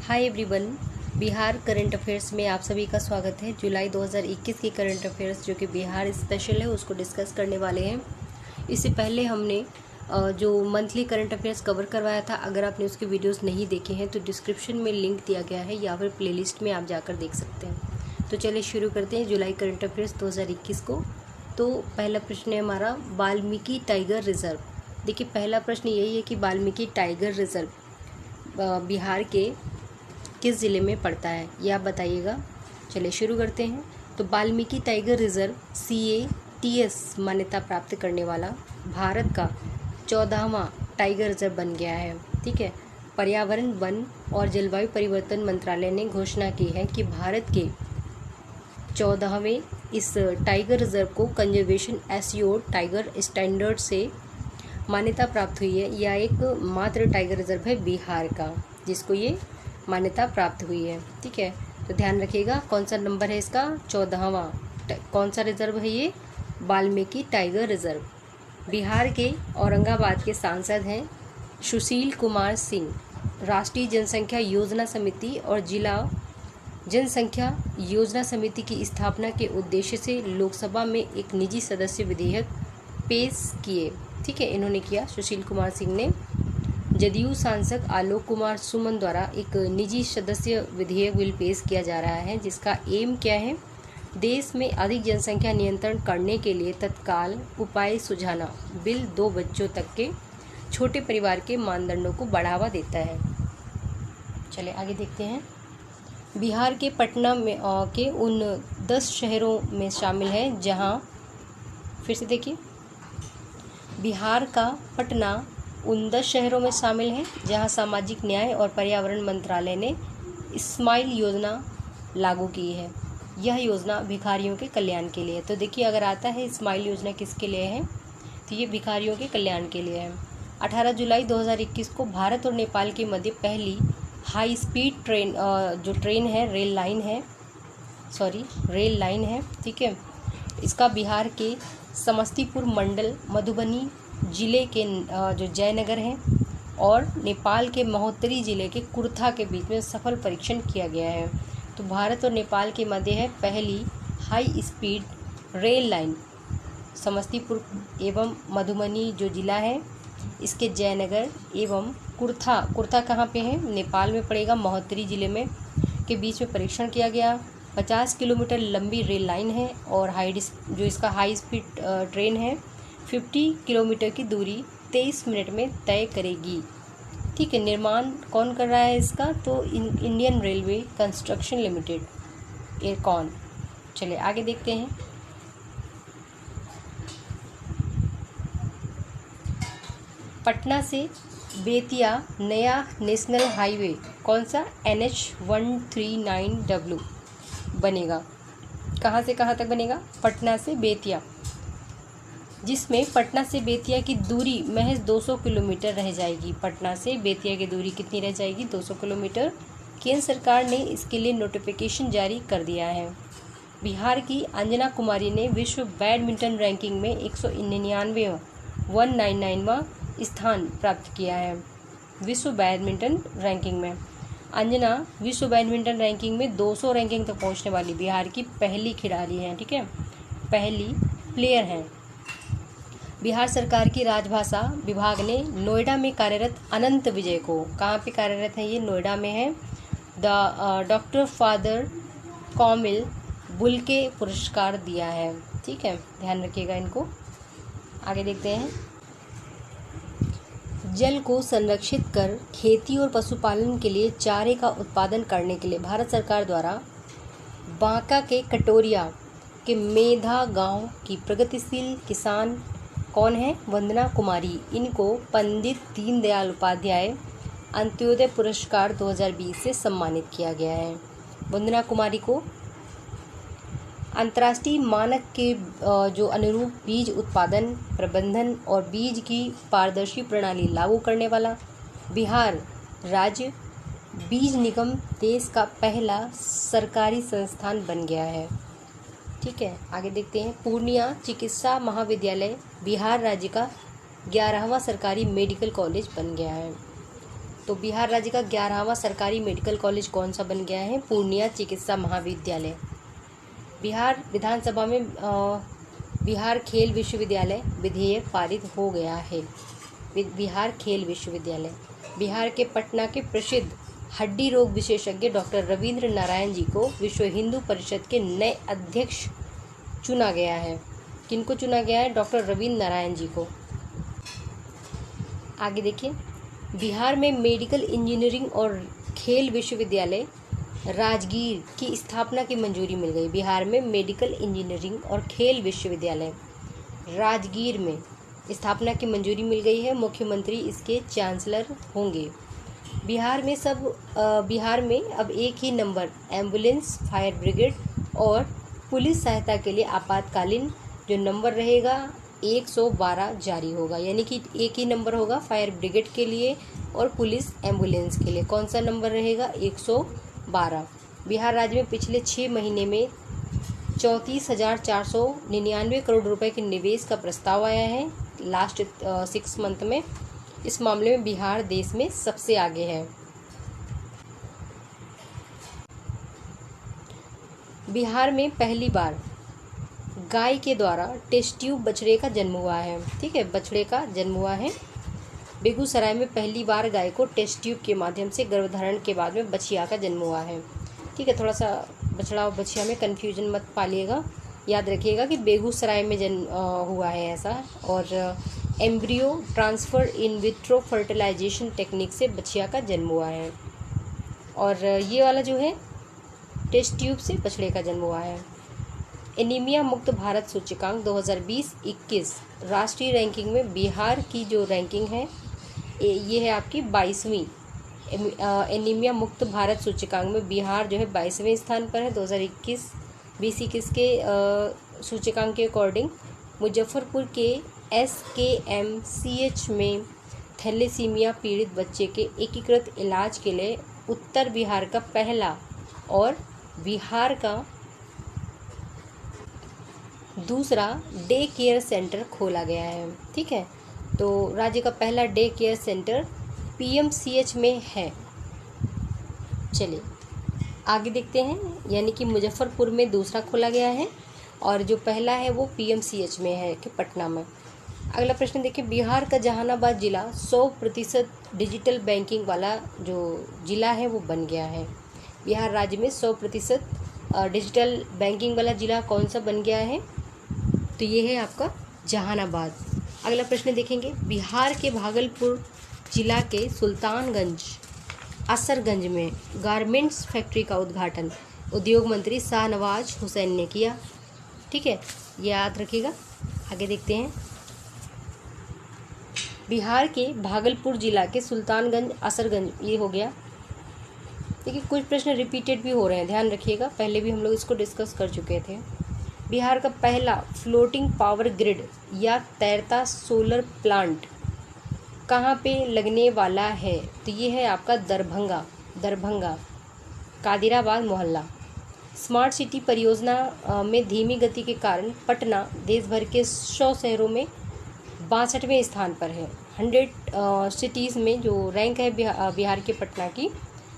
Hi everyone, Bihar current affairs में आप सभी का स्वागत है। जुलाई 2021 की करंट अफेयर्स जो कि बिहार स्पेशल है उसको डिस्कस करने वाले हैं। इससे पहले हमने जो मंथली करंट अफेयर्स कवर करवाया था, अगर आपने उसके वीडियोस नहीं देखे हैं तो डिस्क्रिप्शन में लिंक दिया गया है या फिर प्लेलिस्ट में आप जाकर देख सकते हैं। तो चलिए शुरू करते हैं जुलाई करंट अफेयर्स 2021 को। तो पहला प्रश्न है हमारा, वाल्मीकि टाइगर रिजर्व। देखिए, पहला प्रश्न यही है कि वाल्मीकि टाइगर रिजर्व बिहार के किस ज़िले में पड़ता है, ये आप बताइएगा। चलिए शुरू करते हैं। तो वाल्मीकि टाइगर रिजर्व CATS मान्यता प्राप्त करने वाला भारत का 14वां टाइगर रिजर्व बन गया है। ठीक है, पर्यावरण, वन और जलवायु परिवर्तन मंत्रालय ने घोषणा की है कि भारत के 14वें इस टाइगर रिजर्व को कंजर्वेशन एश्योर्ड टाइगर स्टैंडर्ड से मान्यता प्राप्त हुई है। यह एक मात्र टाइगर रिजर्व है बिहार का जिसको ये मान्यता प्राप्त हुई है। ठीक है, तो ध्यान रखिएगा कौन सा नंबर है इसका, 14वां। कौन सा रिजर्व है ये, वाल्मीकि टाइगर रिजर्व। बिहार के औरंगाबाद के सांसद हैं सुशील कुमार सिंह। राष्ट्रीय जनसंख्या योजना समिति और जिला जनसंख्या योजना समिति की स्थापना के उद्देश्य से लोकसभा में एक निजी सदस्य विधेयक पेश किए। ठीक है, इन्होंने किया, सुशील कुमार सिंह ने। जदयू सांसद आलोक कुमार सुमन द्वारा एक निजी सदस्य विधेयक बिल पेश किया जा रहा है जिसका एम क्या है, देश में अधिक जनसंख्या नियंत्रण करने के लिए तत्काल उपाय सुझाना। बिल 2 बच्चों तक के छोटे परिवार के मानदंडों को बढ़ावा देता है। चलिए आगे देखते हैं। बिहार के पटना में के उन 10 शहरों में शामिल है जहां, फिर से देखिए, बिहार का पटना उन 10 शहरों में शामिल है जहां सामाजिक न्याय और पर्यावरण मंत्रालय ने स्माइल योजना लागू की है। यह योजना भिखारियों के कल्याण के लिए। तो देखिए, अगर आता है स्माइल योजना किसके लिए है, तो ये भिखारियों के कल्याण के लिए है। 18 जुलाई 2021 को भारत और नेपाल के मध्य पहली हाई स्पीड ट्रेन जो ट्रेन है, रेल लाइन है। ठीक है, इसका बिहार के समस्तीपुर मंडल मधुबनी जिले के जो जयनगर हैं और नेपाल के महोत्तरी जिले के कुर्था के बीच में सफल परीक्षण किया गया है। तो भारत और नेपाल के मध्य है पहली high speed rail line Samastipur एवं मधुबनी जो जिला है इसके जयनगर एवं कुर्था कहाँ पे है, नेपाल में पड़ेगा, महोत्तरी जिले में के बीच में परीक्षण किया गया। 50 किलोमीटर लंबी रेल लाइन है और जो इसका हाई स्पीड ट्रेन है 50 किलोमीटर की दूरी 23 मिनट में तय करेगी। ठीक है, निर्माण कौन कर रहा है इसका, तो Indian railway construction limited, Ircon. चलिए आगे देखते हैं। पटना से बेतिया नया नेशनल हाईवे कौन सा, NH139W बनेगा। कहाँ से कहाँ तक बनेगा, पटना से बेतिया, जिसमें पटना से बेतिया की दूरी महज 200 किलोमीटर रह जाएगी। पटना से बेतिया की दूरी कितनी रह जाएगी, 200 किलोमीटर। केंद्र सरकार ने इसके लिए नोटिफिकेशन जारी कर दिया है। बिहार की अंजना कुमारी ने विश्व बैडमिंटन रैंकिंग में 199वां स्थान प्राप्त किया है। विश्व बैडमिंटन रैंकिंग में अंजना विश्व बैडमिंटन रैंकिंग में 200 रैंकिंग तक पहुंचने वाली बिहार की पहली खिलाड़ी हैं। ठीक है, पहली प्लेयर हैं। बिहार सरकार की राजभाषा विभाग ने नोएडा में कार्यरत अनंत विजय को, कहाँ पे कार्यरत है ये, नोएडा में है, डॉक्टर फादर कौमिल बुल्के पुरस्कार दिया है। ठीक है, ध्यान रखिएगा इनको। आगे देखते हैं। जल को संरक्षित कर खेती और पशुपालन के लिए चारे का उत्पादन करने के लिए भारत सरकार द्वारा बांका के कटोरिया के मेधा गांव की प्रगतिशील किसान कौन है, वंदना कुमारी। इनको पंडित दीनदयाल उपाध्याय अंत्योदय पुरस्कार 2020 से सम्मानित किया गया है। वंदना कुमारी को अंतर्राष्ट्रीय मानक के जो अनुरूप बीज उत्पादन, प्रबंधन और बीज की पारदर्शी प्रणाली लागू करने वाला बिहार राज्य बीज निगम देश का पहला सरकारी संस्थान बन गया है। ठीक है, आगे देखते हैं। पूर्णिया चिकित्सा महाविद्यालय बिहार राज्य का 11वां सरकारी मेडिकल कॉलेज बन गया है। तो बिहार राज्य का 11वां सरकारी मेडिकल कॉलेज कौन सा बन गया है? पूर्णिया चिकित्सा महाविद्यालय। बिहार विधानसभा में बिहार खेल विश्वविद्यालय विधेयक पारित हो गया है। बिहार खेल विश्वविद्यालय। बिहार के पटना के प्रसिद्ध हड्डी रोग विशेषज्ञ डॉक्टर रविंद्र नारायण जी को विश्व हिंदू परिषद के नए अध्यक्ष चुना गया है। किनको चुना गया है? डॉक्टर रविंद्र नारायण जी को। आगे देखिए, बिहार में मेडिकल इंजीनियरिंग और खेल विश्वविद्यालय राजगीर की स्थापना की मंजूरी मिल गई। बिहार में मेडिकल इंजीनियरिंग और खेल विश्वविद्यालय राजगीर में स्थापना की मंजूरी मिल गई है। मुख्यमंत्री इसके चांसलर होंगे। बिहार में अब एक ही नंबर एम्बुलेंस, फायर ब्रिगेड और पुलिस सहायता के लिए आपातकालीन जो नंबर रहेगा 112 जारी होगा। यानी कि एक ही नंबर होगा फायर ब्रिगेड के लिए और पुलिस एम्बुलेंस के लिए। कौन सा नंबर रहेगा? 112। बिहार राज्य में पिछले 6 महीने में 34,499 करोड़ रुपए के निवेश का प्रस्ताव आया है लास्ट 6 मंथ में। इस मामले में बिहार देश में सबसे आगे है। बिहार में पहली बार गाय के द्वारा टेस्ट ट्यूब बछड़े का जन्म हुआ है। ठीक है, बछड़े का जन्म हुआ है। बेगूसराय में पहली बार गाय को टेस्ट ट्यूब के माध्यम से गर्भधारण के बाद में बछिया का जन्म हुआ है। ठीक है, थोड़ा सा बछड़ा और बछिया में कन्फ्यूजन मत पालिएगा, याद रखिएगा कि बेगूसराय में जन्म हुआ है ऐसा। और embryo transfer in vitro fertilisation technique से बछिया का जन्म हुआ है। और ये वाला जो है टेस्ट ट्यूब से बछड़े का जन्म हुआ है। एनीमिया मुक्त भारत सूचकांक 2020-21 राष्ट्रीय रैंकिंग में बिहार की जो रैंकिंग है ये है आपकी 22वीं। एनीमिया मुक्त भारत सूचकांक में बिहार जो है 22वें स्थान पर है 2021 के सूचकांक के अकॉर्डिंग। मुजफ्फरपुर के SKMCH में थैलेसीमिया पीड़ित बच्चे के एकीकृत इलाज के लिए उत्तर बिहार का पहला और बिहार का दूसरा डे केयर सेंटर खोला गया है। ठीक है, तो राज्य का पहला डे केयर सेंटर PMCH में है। चलिए आगे देखते हैं, यानी कि मुजफ्फरपुर में दूसरा खोला गया है और जो पहला है वो PMCH में है कि पटना में। अगला प्रश्न देखिए, बिहार का जहानाबाद जिला 100% डिजिटल बैंकिंग वाला जो जिला है वो बन गया है। बिहार राज्य में 100% डिजिटल बैंकिंग वाला जिला कौन सा बन गया है? तो ये है आपका जहानाबाद। अगला प्रश्न देखेंगे, बिहार के भागलपुर जिला के सुल्तानगंज असरगंज में गारमेंट्स फैक्ट्री का उद्घाटन उद्योग मंत्री शाहनवाज हुसैन ने किया। ठीक है, ये याद रखिएगा। आगे देखते हैं, बिहार के भागलपुर जिला के सुल्तानगंज असरगंज, ये हो गया। देखिए कुछ प्रश्न रिपीटेड भी हो रहे हैं, ध्यान रखिएगा, पहले भी हम लोग इसको डिस्कस कर चुके थे। बिहार का पहला फ्लोटिंग पावर ग्रिड या तैरता सोलर प्लांट कहाँ पे लगने वाला है? तो ये है आपका दरभंगा कादिराबाद मोहल्ला। स्मार्ट सिटी परियोजना में धीमी गति के कारण पटना देश भर के 100 शहरों में 62वें स्थान पर है। 100 सिटीज़ में जो रैंक है बिहार के पटना की,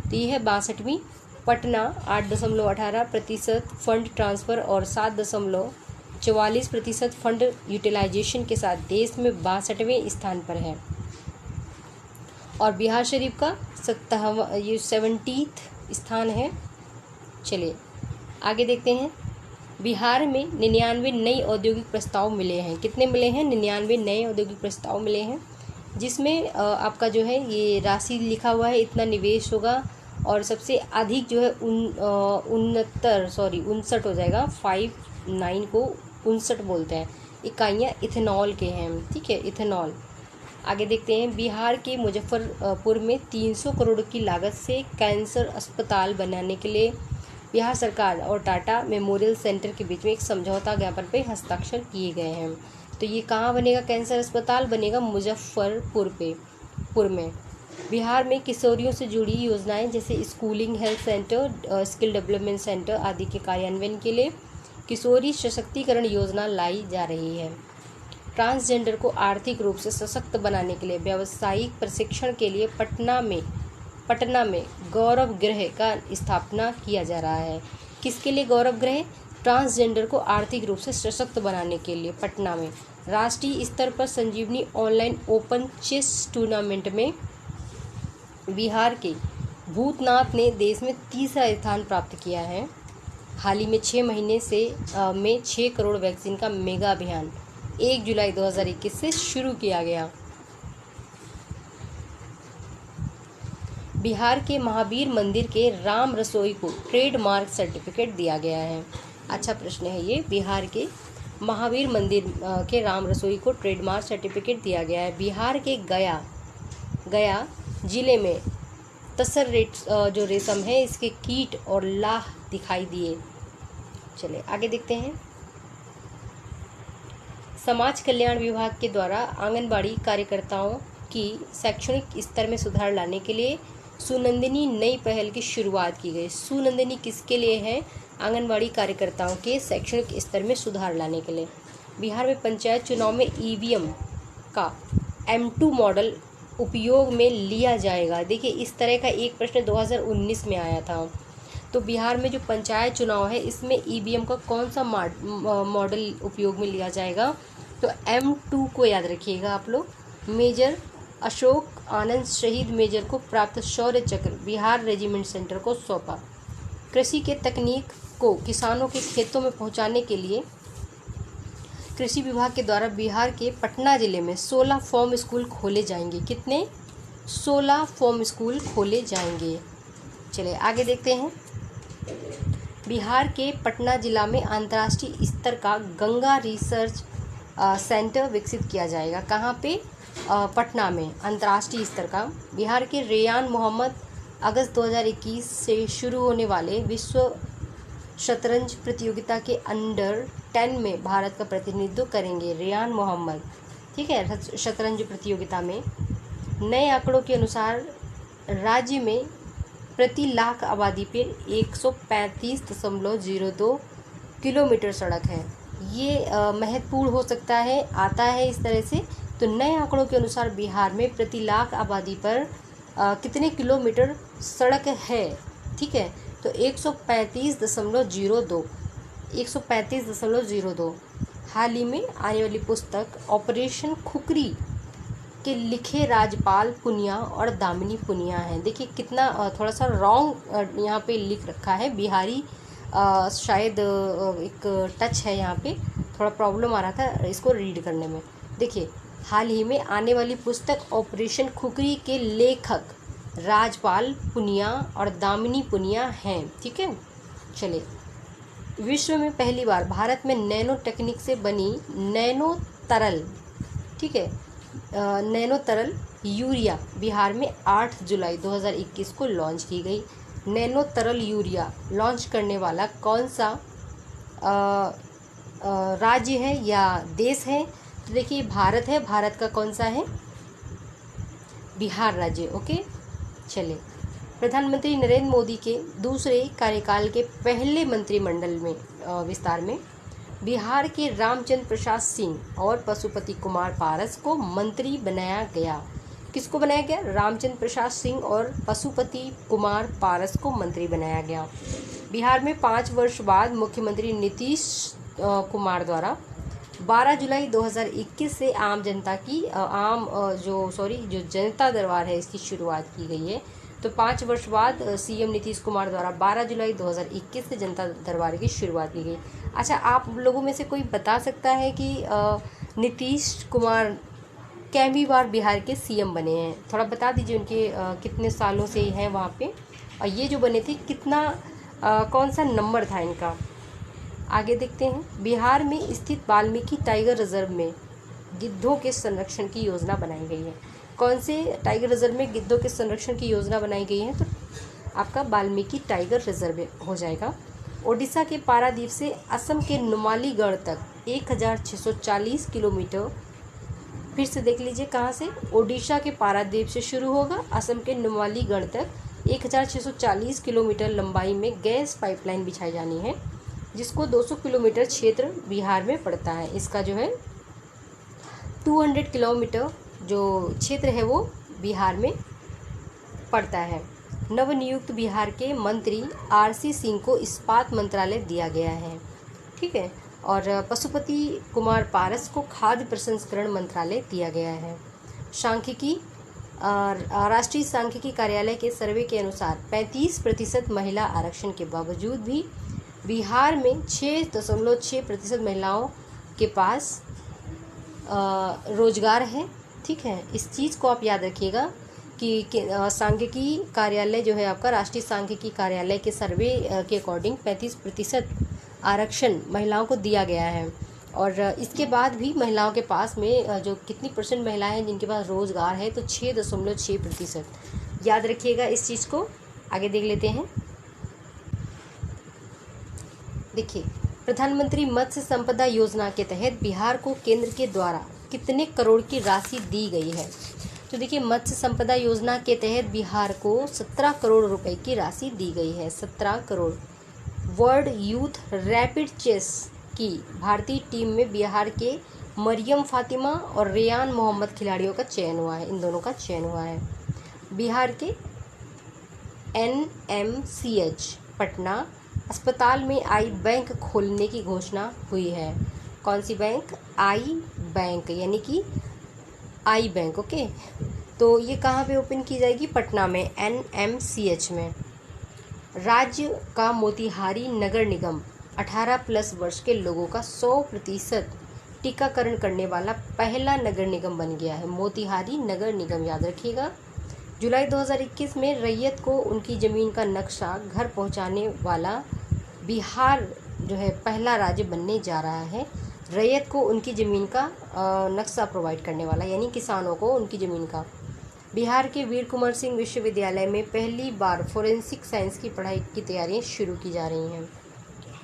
तो ये है 62वीं। पटना 8.18% फंड ट्रांसफ़र और 7.44% फंड यूटिलाइजेशन के साथ देश में 62वें स्थान पर है। और बिहार शरीफ का 70th स्थान है। चलिए आगे देखते हैं, बिहार में 99 नए औद्योगिक प्रस्ताव मिले हैं। कितने मिले हैं? 99 नए औद्योगिक प्रस्ताव मिले हैं, जिसमें आपका जो है ये राशि लिखा हुआ है, इतना निवेश होगा। और सबसे अधिक जो है 59 हो जाएगा, 59 को 59 बोलते हैं, इकाइयाँ इथेनॉल के हैं। ठीक है, इथेनॉल। आगे देखते हैं, बिहार के मुजफ्फरपुर में 300 करोड़ की लागत से कैंसर अस्पताल बनाने के लिए बिहार सरकार और टाटा मेमोरियल सेंटर के बीच में एक समझौता ज्ञापन पर हस्ताक्षर किए गए हैं। तो ये कहाँ बनेगा? कैंसर अस्पताल बनेगा मुजफ्फरपुर में। बिहार में किशोरियों से जुड़ी योजनाएं जैसे schooling health centre, skill development centre आदि के कार्यान्वयन के लिए किशोरी सशक्तिकरण योजना लाई जा रही है। ट्रांसजेंडर को आर्थिक रूप से सशक्त बनाने के लिए व्यावसायिक प्रशिक्षण के लिए पटना में पटना में गौरव गृह का स्थापना किया जा रहा है। किसके लिए गौरव गृह? ट्रांसजेंडर को आर्थिक रूप से सशक्त बनाने के लिए पटना में। राष्ट्रीय स्तर पर संजीवनी ऑनलाइन ओपन चेस टूर्नामेंट में बिहार के भूतनाथ ने देश में तीसरा स्थान प्राप्त किया है। हाल ही में 6 महीने में 6 करोड़ वैक्सीन का मेगा अभियान 1 जुलाई 2021 से शुरू किया गया। बिहार के महावीर मंदिर के राम रसोई को ट्रेडमार्क सर्टिफिकेट दिया गया है। अच्छा प्रश्न है ये। बिहार के महावीर मंदिर के राम रसोई को ट्रेडमार्क सर्टिफिकेट दिया गया है। बिहार के गया जिले में तसर जो रेशम है इसके कीट और लाह दिखाई दिए। चले आगे देखते हैं। समाज कल्याण विभाग के द्वारा आंगनबाड़ी कार्यकर्ताओं की शैक्षणिक स्तर में सुधार लाने के लिए सुनंदिनी नई पहल की शुरुआत की गई। सुनंदिनी किसके लिए है? आंगनबाड़ी कार्यकर्ताओं के शैक्षणिक स्तर में सुधार लाने के लिए। बिहार में पंचायत चुनाव में ईवीएम का M2 मॉडल उपयोग में लिया जाएगा। देखिए इस तरह का एक प्रश्न 2019 में आया था। तो बिहार में जो पंचायत चुनाव है इसमें ईवीएम का कौन सा मॉडल उपयोग में लिया जाएगा? तो M2 को याद रखिएगा आप लोग। मेजर अशोक आनंद शहीद मेजर को प्राप्त शौर्य चक्र बिहार रेजिमेंट सेंटर को सौंपा। कृषि के तकनीक को किसानों के खेतों में पहुंचाने के लिए कृषि विभाग के द्वारा बिहार के पटना जिले में 16 फार्म स्कूल खोले जाएंगे। कितने? 16 फार्म स्कूल खोले जाएंगे। चलिए आगे देखते हैं। बिहार के पटना जिला में अंतर्राष्ट्रीय स्तर का गंगा रिसर्च सेंटर विकसित किया जाएगा। कहाँ पे? पटना में अंतर्राष्ट्रीय स्तर का। बिहार के रेयान मोहम्मद अगस्त 2021 से शुरू होने वाले विश्व शतरंज प्रतियोगिता के अंडर 10 में भारत का प्रतिनिधित्व करेंगे। रेयान मोहम्मद, ठीक है, शतरंज प्रतियोगिता में। नए आंकड़ों के अनुसार राज्य में प्रति लाख आबादी पर 135.02 किलोमीटर सड़क है। ये महत्वपूर्ण हो सकता है, आता है इस तरह से। तो नए आंकड़ों के अनुसार बिहार में प्रति लाख आबादी पर कितने किलोमीटर सड़क है? ठीक है, तो 135.02। हाल ही में आने वाली पुस्तक ऑपरेशन खुकरी के लिखे राजपाल पुनिया और दामिनी पुनिया हैं। देखिए कितना थोड़ा सा रॉन्ग यहाँ पे लिख रखा है, बिहारी शायद एक टच है यहाँ पे, थोड़ा प्रॉब्लम आ रहा था इसको रीड करने में। देखिए हाल ही में आने वाली पुस्तक ऑपरेशन खुकरी के लेखक राजपाल पुनिया और दामिनी पुनिया हैं। ठीक है, चलिए। विश्व में पहली बार भारत में नैनो टेक्निक से बनी नैनो तरल, ठीक है, नैनो तरल यूरिया बिहार में 8 जुलाई 2021 को लॉन्च की गई। नैनो तरल यूरिया लॉन्च करने वाला कौन सा राज्य है या देश है? तो देखिए भारत है। भारत का कौन सा है? बिहार राज्य। ओके, चलिए। प्रधानमंत्री नरेंद्र मोदी के दूसरे कार्यकाल के पहले मंत्रिमंडल में विस्तार में बिहार के रामचंद्र प्रसाद सिंह और पशुपति कुमार पारस को मंत्री बनाया गया। किसको बनाया गया? रामचंद्र प्रसाद सिंह और पशुपति कुमार पारस को मंत्री बनाया गया। बिहार में 5 वर्ष बाद मुख्यमंत्री नीतीश कुमार द्वारा 12 जुलाई 2021 से जो जनता दरबार है इसकी शुरुआत की गई है। तो 5 वर्ष बाद सीएम नीतीश कुमार द्वारा 12 जुलाई 2021 से जनता दरबार की शुरुआत की गई। अच्छा, आप लोगों में से कोई बता सकता है कि नीतीश कुमार कैवी बार बिहार के सीएम बने हैं? थोड़ा बता दीजिए, उनके कितने सालों से हैं वहाँ पे, और ये जो बने थे कितना कौन सा नंबर था इनका? आगे देखते हैं। बिहार में स्थित वाल्मीकि टाइगर रिजर्व में गिद्धों के संरक्षण की योजना बनाई गई है। कौन से टाइगर रिजर्व में गिद्धों के संरक्षण की योजना बनाई गई है? तो आपका वाल्मीकि टाइगर रिजर्व हो जाएगा। ओडिशा के पारादीप से असम के नुमालीगढ़ तक 1640 किलोमीटर। फिर से देख लीजिए कहाँ से? ओडिशा के पारादीप से शुरू होगा, असम के नुमालीगढ़ तक 1640 किलोमीटर लंबाई में गैस पाइपलाइन बिछाई जानी है, जिसको 200 किलोमीटर क्षेत्र बिहार में पड़ता है। इसका जो है 200 किलोमीटर जो क्षेत्र है वो बिहार में पड़ता है। नवनियुक्त बिहार के मंत्री आरसी सिंह को इस्पात मंत्रालय दिया गया है। ठीक है। और पशुपति कुमार पारस को खाद्य प्रसंस्करण मंत्रालय दिया गया है। सांख्यिकी राष्ट्रीय सांख्यिकी कार्यालय के सर्वे के अनुसार 35% महिला आरक्षण के बावजूद भी बिहार में 6.6% महिलाओं के पास रोजगार है। ठीक है, इस चीज़ को आप याद रखिएगा कि सांख्यिकी कार्यालय जो है आपका, राष्ट्रीय सांख्यिकी कार्यालय के सर्वे के अकॉर्डिंग 35% आरक्षण महिलाओं को दिया गया है। और इसके बाद भी महिलाओं के पास में जो कितनी परसेंट महिलाएं हैं जिनके पास रोजगार है, तो 6.6%। याद रखिएगा इस चीज़ को। आगे देख लेते हैं। देखिए, प्रधानमंत्री मत्स्य संपदा योजना के तहत बिहार को केंद्र के द्वारा कितने करोड़ की राशि दी गई है? तो देखिए, मत्स्य संपदा योजना के तहत बिहार को 17 करोड़ रुपए की राशि दी गई है। 17 crore. World youth rapid chess की भारतीय टीम में बिहार के मरियम फातिमा और रेयान मोहम्मद खिलाड़ियों का चयन हुआ है। इन दोनों का चयन हुआ है। बिहार के NMCH पटना अस्पताल में आई बैंक खोलने की घोषणा हुई है। कौन सी बैंक? आई बैंक, यानी कि आई बैंक। ओके, तो ये कहाँ पे ओपन की जाएगी? पटना में, NMCH में। राज्य का मोतिहारी नगर निगम 18+ वर्ष के लोगों का 100% टीकाकरण करने वाला पहला नगर निगम बन गया है। मोतिहारी नगर निगम, याद रखिएगा। जुलाई 2021 में रैयत को उनकी ज़मीन का नक्शा घर पहुंचाने वाला बिहार जो है पहला राज्य बनने जा रहा है। रैयत को उनकी ज़मीन का नक्शा प्रोवाइड करने वाला, यानी किसानों को उनकी ज़मीन का। बिहार के वीर कुंवर सिंह विश्वविद्यालय में पहली बार फोरेंसिक साइंस की पढ़ाई की तैयारियां शुरू की जा रही हैं।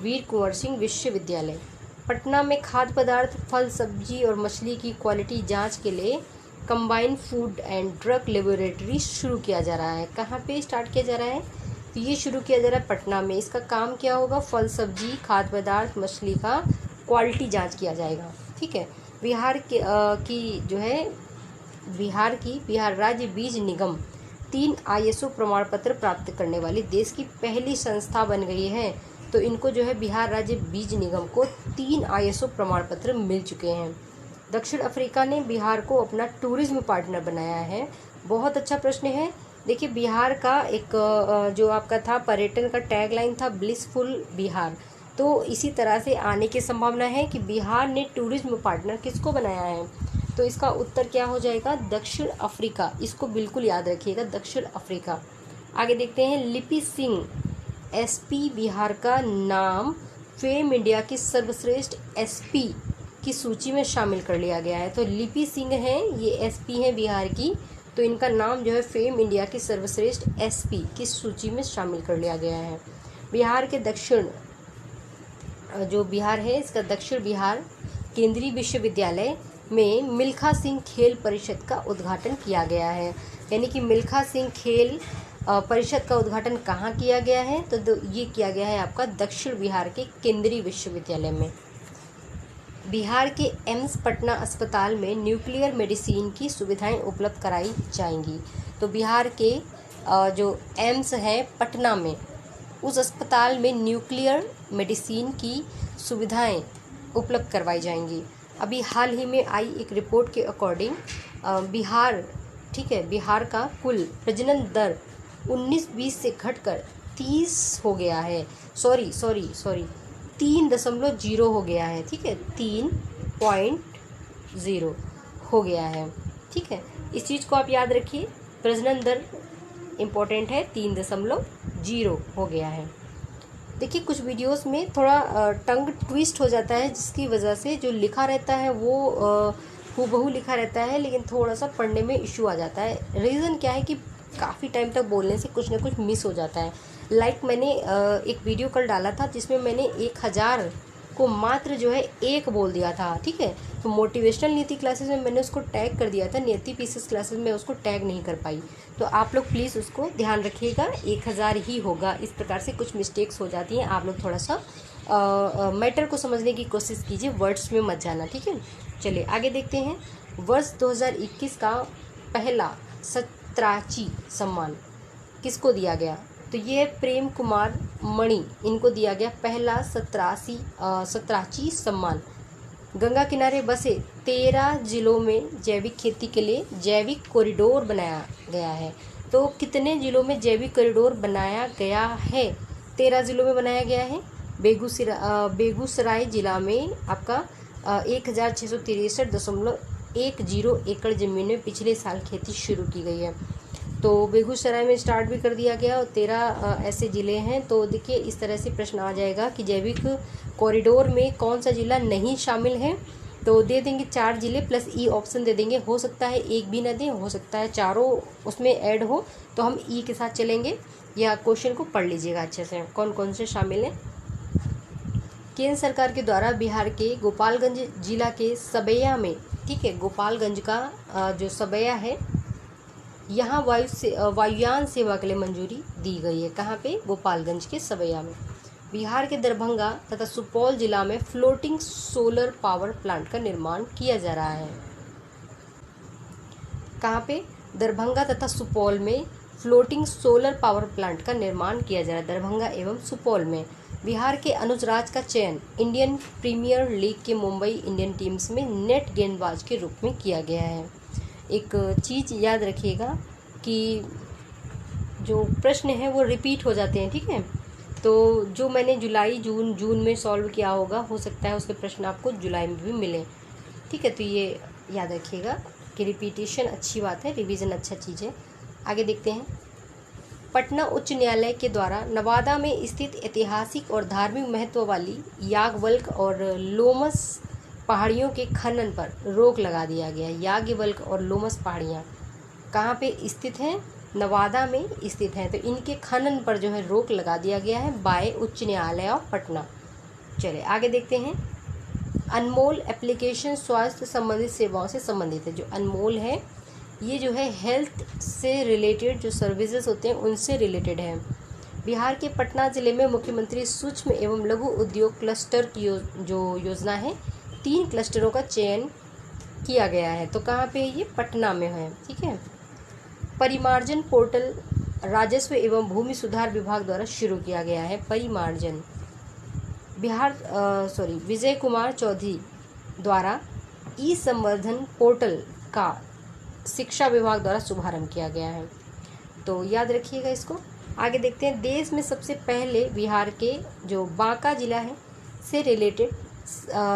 वीर कुंवर सिंह विश्वविद्यालय। पटना में खाद्य पदार्थ, फल, सब्जी और मछली की क्वालिटी जांच के लिए combined food and drug laboratory शुरू किया जा रहा है। कहाँ पे स्टार्ट किया जा रहा है? तो ये शुरू किया जा रहा है पटना में। इसका काम क्या होगा? फल, सब्जी, खाद्य पदार्थ, मछली का क्वालिटी जांच किया जाएगा। ठीक है। बिहार की बिहार राज्य बीज निगम 3 ISO प्रमाण पत्र प्राप्त करने वाली देश की पहली संस्था बन गई है। तो इनको जो है बिहार राज्य बीज निगम को 3 ISO प्रमाण पत्र मिल चुके हैं। दक्षिण अफ्रीका ने बिहार को अपना टूरिज्म पार्टनर बनाया है। बहुत अच्छा प्रश्न है। देखिए, बिहार का एक जो आपका था पर्यटन का टैगलाइन था ब्लिसफुल बिहार। तो इसी तरह से आने की संभावना है कि बिहार ने टूरिज्म पार्टनर किसको बनाया है? तो इसका उत्तर क्या हो जाएगा? दक्षिण अफ्रीका। इसको बिल्कुल याद रखिएगा, दक्षिण अफ्रीका। आगे देखते हैं। लिपि सिंह SP बिहार का नाम फेम इंडिया की सर्वश्रेष्ठ SP की सूची में शामिल कर लिया गया है। तो लिपि सिंह हैं, ये SP हैं बिहार की, तो इनका नाम जो है फेम इंडिया की सर्वश्रेष्ठ SP की सूची में शामिल कर लिया गया है। बिहार के दक्षिण जो बिहार है, इसका दक्षिण बिहार केंद्रीय विश्वविद्यालय में मिल्खा सिंह खेल परिषद का उद्घाटन किया गया है। यानी कि मिल्खा सिंह खेल परिषद का उद्घाटन कहाँ किया गया है? तो ये किया गया है आपका दक्षिण बिहार के केंद्रीय विश्वविद्यालय में। बिहार के एम्स पटना अस्पताल में न्यूक्लियर मेडिसिन की सुविधाएं उपलब्ध कराई जाएंगी। तो बिहार के जो एम्स है पटना में, उस अस्पताल में न्यूक्लियर मेडिसिन की सुविधाएं उपलब्ध करवाई जाएंगी। अभी हाल ही में आई एक रिपोर्ट के अकॉर्डिंग बिहार, ठीक है, बिहार का कुल प्रजनन दर 19-20 से घटकर 30 हो गया है। सॉरी 3.0 हो गया है। ठीक है, 3.0 हो गया है। ठीक है, इस चीज़ को आप याद रखिए। प्रजनन दर इम्पोर्टेंट है, 3.0 हो गया है। देखिए, कुछ वीडियोस में थोड़ा टंग ट्विस्ट हो जाता है, जिसकी वजह से जो लिखा रहता है वो हूबहू लिखा रहता है, लेकिन थोड़ा सा पढ़ने में इशू आ जाता है। रीज़न क्या है कि काफ़ी टाइम तक बोलने से कुछ ना कुछ मिस हो जाता है। मैंने एक वीडियो कल डाला था जिसमें मैंने 1000 को मात्र जो है 1 बोल दिया था। ठीक है, तो मोटिवेशनल नीति क्लासेस में मैंने उसको टैग कर दिया था, नीति पीसेस क्लासेस में उसको टैग नहीं कर पाई। तो आप लोग प्लीज़ उसको ध्यान रखिएगा, 1000 ही होगा। इस प्रकार से कुछ मिस्टेक्स हो जाती हैं। आप लोग थोड़ा सा मैटर को समझने की कोशिश कीजिए, वर्ड्स में मत जाना। ठीक है, चलिए आगे देखते हैं। वर्ष 2021 का पहला सत्राची सम्मान किसको दिया गया? तो ये है प्रेम कुमार मणि, इनको दिया गया पहला सतराची सम्मान। गंगा किनारे बसे 13 जिलों में जैविक खेती के लिए जैविक कॉरिडोर बनाया गया है। तो कितने जिलों में जैविक कॉरिडोर बनाया गया है? 13 जिलों में बनाया गया है। बेगूसराय जिला में आपका 1663.10 एकड़ ज़मीन में पिछले साल खेती शुरू की गई है। तो बेगूसराय में स्टार्ट भी कर दिया गया और 13 ऐसे ज़िले हैं। तो देखिए इस तरह से प्रश्न आ जाएगा कि जैविक कॉरिडोर में कौन सा ज़िला नहीं शामिल है। तो दे देंगे 4 ज़िले प्लस ई ऑप्शन दे देंगे। हो सकता है एक भी ना दें, हो सकता है चारों उसमें ऐड हो, तो हम ई के साथ चलेंगे। या क्वेश्चन को पढ़ लीजिएगा अच्छे से कौन कौन से शामिल हैं। केंद्र सरकार के द्वारा बिहार के गोपालगंज जिला के सबैया में, ठीक है, गोपालगंज का जो सबैया है, यहाँ वायुयान सेवा के लिए मंजूरी दी गई है। कहाँ पे? गोपालगंज के सबैया में। बिहार के दरभंगा तथा सुपौल जिला में फ्लोटिंग सोलर पावर प्लांट का निर्माण किया जा रहा है। कहाँ पे? दरभंगा तथा सुपौल में फ्लोटिंग सोलर पावर प्लांट का निर्माण किया जा रहा है, दरभंगा एवं सुपौल में। बिहार के अनुज राज का चयन इंडियन प्रीमियर लीग के मुंबई इंडियन टीम्स में नेट गेंदबाज के रूप में किया गया है। एक चीज़ याद रखिएगा कि जो प्रश्न है वो रिपीट हो जाते हैं, ठीक है। तो जो मैंने जुलाई जून में सॉल्व किया होगा, हो सकता है उसके प्रश्न आपको जुलाई में भी मिले, ठीक है। तो ये याद रखिएगा कि रिपीटेशन अच्छी बात है, रिवीजन अच्छा चीज़ है। आगे देखते हैं। पटना उच्च न्यायालय के द्वारा नवादा में स्थित ऐतिहासिक और धार्मिक महत्व वाली याज्ञवल्क्य और लोमस पहाड़ियों के खनन पर रोक लगा दिया गया है। याज्ञवल्क्य और लोमस पहाड़ियाँ कहाँ पे स्थित हैं? नवादा में स्थित हैं। तो इनके खनन पर जो है रोक लगा दिया गया है बाय उच्च न्यायालय ऑफ पटना। चलिए आगे देखते हैं। अनमोल एप्लीकेशन स्वास्थ्य संबंधित सेवाओं से संबंधित है। जो अनमोल है ये जो है हेल्थ से रिलेटेड जो सर्विसेज होते हैं उनसे रिलेटेड है। बिहार के पटना ज़िले में मुख्यमंत्री सूक्ष्म एवं लघु उद्योग क्लस्टर की जो योजना है, 3 क्लस्टरों का चयन किया गया है। तो कहाँ पे ये? पटना में है, ठीक है। परिमार्जन पोर्टल राजस्व एवं भूमि सुधार विभाग द्वारा शुरू किया गया है। परिमार्जन विजय कुमार चौधरी द्वारा ई संवर्धन पोर्टल का शिक्षा विभाग द्वारा शुभारंभ किया गया है। तो याद रखिएगा इसको। आगे देखते हैं। देश में सबसे पहले बिहार के जो बांका जिला है से रिलेटेड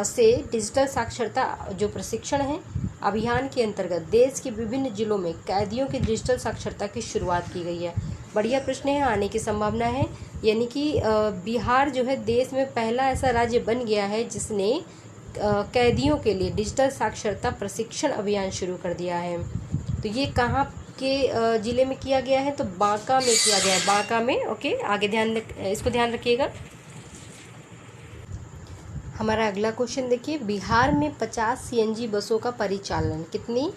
से डिजिटल साक्षरता जो प्रशिक्षण है अभियान के अंतर्गत देश के विभिन्न जिलों में कैदियों की डिजिटल साक्षरता की शुरुआत की गई है। बढ़िया प्रश्न है, आने की संभावना है। यानी कि बिहार जो है देश में पहला ऐसा राज्य बन गया है जिसने कैदियों के लिए डिजिटल साक्षरता प्रशिक्षण अभियान शुरू कर दिया है। तो ये कहाँ के ज़िले में किया गया है? तो बांका में किया गया है, बांका में। ओके, आगे इसको ध्यान रखिएगा। हमारा अगला क्वेश्चन देखिए। बिहार में 50 सीएनजी बसों का परिचालन, कितनी?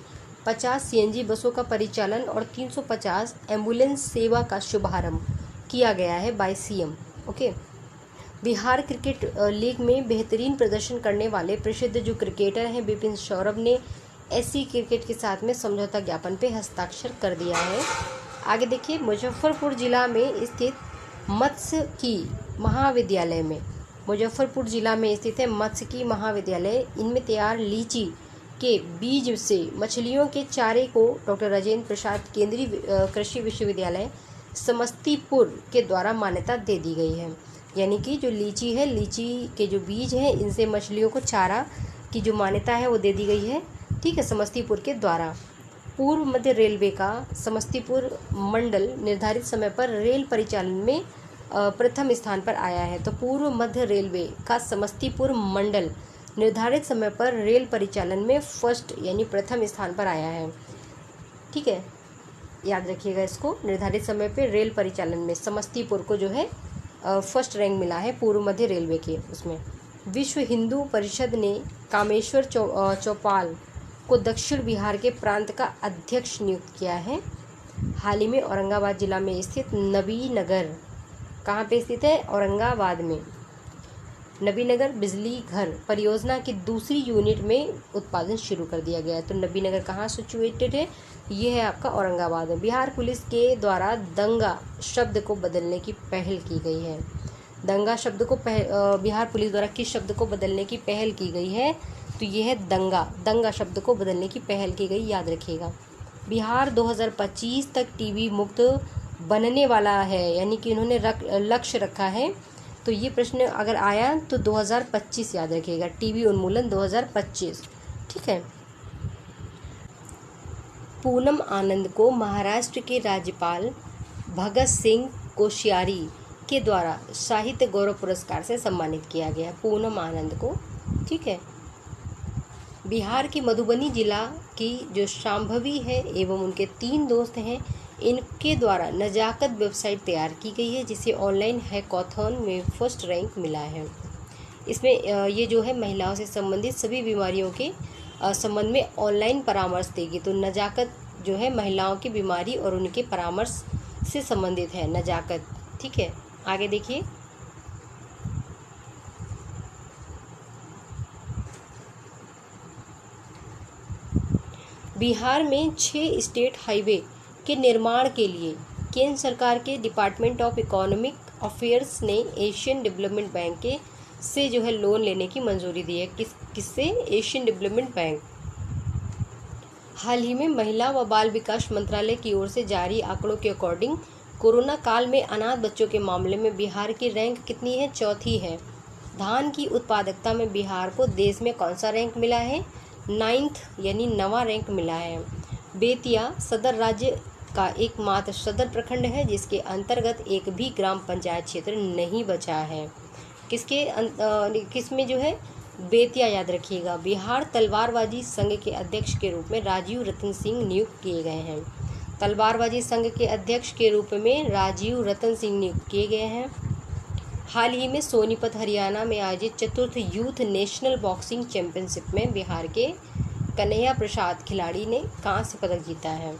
50 सीएनजी बसों का परिचालन और 350 एम्बुलेंस सेवा का शुभारंभ किया गया है by CM. Okay. Bihar cricket league में बेहतरीन प्रदर्शन करने वाले प्रसिद्ध जो क्रिकेटर हैं बिपिन सौरभ ने एससी क्रिकेट के साथ में समझौता ज्ञापन पे हस्ताक्षर कर दिया है। आगे देखिए। मुजफ्फरपुर जिला में स्थित मत्स्यिकी महाविद्यालय में, मुजफ्फरपुर जिला में स्थित है मत्स्यिकी महाविद्यालय, इनमें तैयार लीची के बीज से मछलियों के चारे को डॉक्टर राजेंद्र प्रसाद केंद्रीय कृषि विश्वविद्यालय समस्तीपुर के द्वारा मान्यता दे दी गई है। यानी कि जो लीची है, लीची के जो बीज हैं इनसे मछलियों को चारा की जो मान्यता है वो दे दी गई है, ठीक है, समस्तीपुर के द्वारा। पूर्व मध्य रेलवे का समस्तीपुर मंडल निर्धारित समय पर रेल परिचालन में प्रथम स्थान पर आया है। तो पूर्व मध्य रेलवे का समस्तीपुर मंडल निर्धारित समय पर रेल परिचालन में फर्स्ट यानी प्रथम स्थान पर आया है, ठीक है, याद रखिएगा इसको। निर्धारित समय पर रेल परिचालन में समस्तीपुर को जो है फर्स्ट रैंक मिला है पूर्व मध्य रेलवे के उसमें। विश्व हिंदू परिषद ने कामेश्वर चौपाल को दक्षिण बिहार के प्रांत का अध्यक्ष नियुक्त किया है। हाल ही में औरंगाबाद जिला में स्थित नबीनगर, कहाँ पे स्थित है? औरंगाबाद में नबीनगर बिजली घर परियोजना की दूसरी यूनिट में उत्पादन शुरू कर दिया गया है। तो नबीनगर कहाँ सिचुएटेड है? ये है आपका औरंगाबाद में। बिहार पुलिस के द्वारा दंगा शब्द को बदलने की पहल की गई है। दंगा शब्द को बिहार पुलिस द्वारा किस शब्द को बदलने की पहल की गई है? तो ये है दंगा। दंगा शब्द को बदलने की पहल की गई, याद रखिएगा। बिहार 2025 तक टीबी मुक्त बनने वाला है, यानी कि इन्होंने लक्ष्य रखा है। तो ये प्रश्न अगर आया तो 2025 याद रखिएगा, टीबी उन्मूलन 2025। ठीक है। पूनम आनंद को महाराष्ट्र के राज्यपाल भगत सिंह कोश्यारी के द्वारा साहित्य गौरव पुरस्कार से सम्मानित किया गया। पूनम आनंद को, ठीक है। बिहार की मधुबनी जिला की जो शांभवी है एवं उनके 3 दोस्त हैं, इनके द्वारा नजाकत वेबसाइट तैयार की गई है, जिसे ऑनलाइन हैकाथॉन में फर्स्ट रैंक मिला है। इसमें ये जो है महिलाओं से संबंधित सभी बीमारियों के संबंध में ऑनलाइन परामर्श देगी। तो नजाकत जो है महिलाओं की बीमारी और उनके परामर्श से संबंधित है नजाकत। ठीक है, आगे देखिए। बिहार में 6 स्टेट हाईवे के निर्माण के लिए केंद्र सरकार के डिपार्टमेंट ऑफ इकोनॉमिक अफेयर्स ने एशियन डेवलपमेंट बैंक के से जो है लोन लेने की मंजूरी दी है। किससे? Asian Development Bank. हाल ही में महिला व बाल विकास मंत्रालय की ओर से जारी आंकड़ों के अकॉर्डिंग कोरोना काल में अनाथ बच्चों के मामले में बिहार की रैंक कितनी है? 4थी है। धान की उत्पादकता में बिहार को देश में कौन सा रैंक मिला है? 9th यानी 9वां रैंक मिला है। बेतिया सदर राज्य का एकमात्र सदर प्रखंड है जिसके अंतर्गत एक भी ग्राम पंचायत क्षेत्र नहीं बचा है। किसमें जो है? बेतिया, याद रखिएगा। बिहार तलवारबाजी संघ के अध्यक्ष के रूप में राजीव रतन सिंह नियुक्त किए गए हैं। तलवारबाजी संघ के अध्यक्ष के रूप में राजीव रतन सिंह नियुक्त किए गए हैं। हाल ही में सोनीपत हरियाणा में आयोजित चतुर्थ यूथ नेशनल बॉक्सिंग चैंपियनशिप में बिहार के कन्हैया प्रसाद खिलाड़ी ने कांस्य पदक जीता है।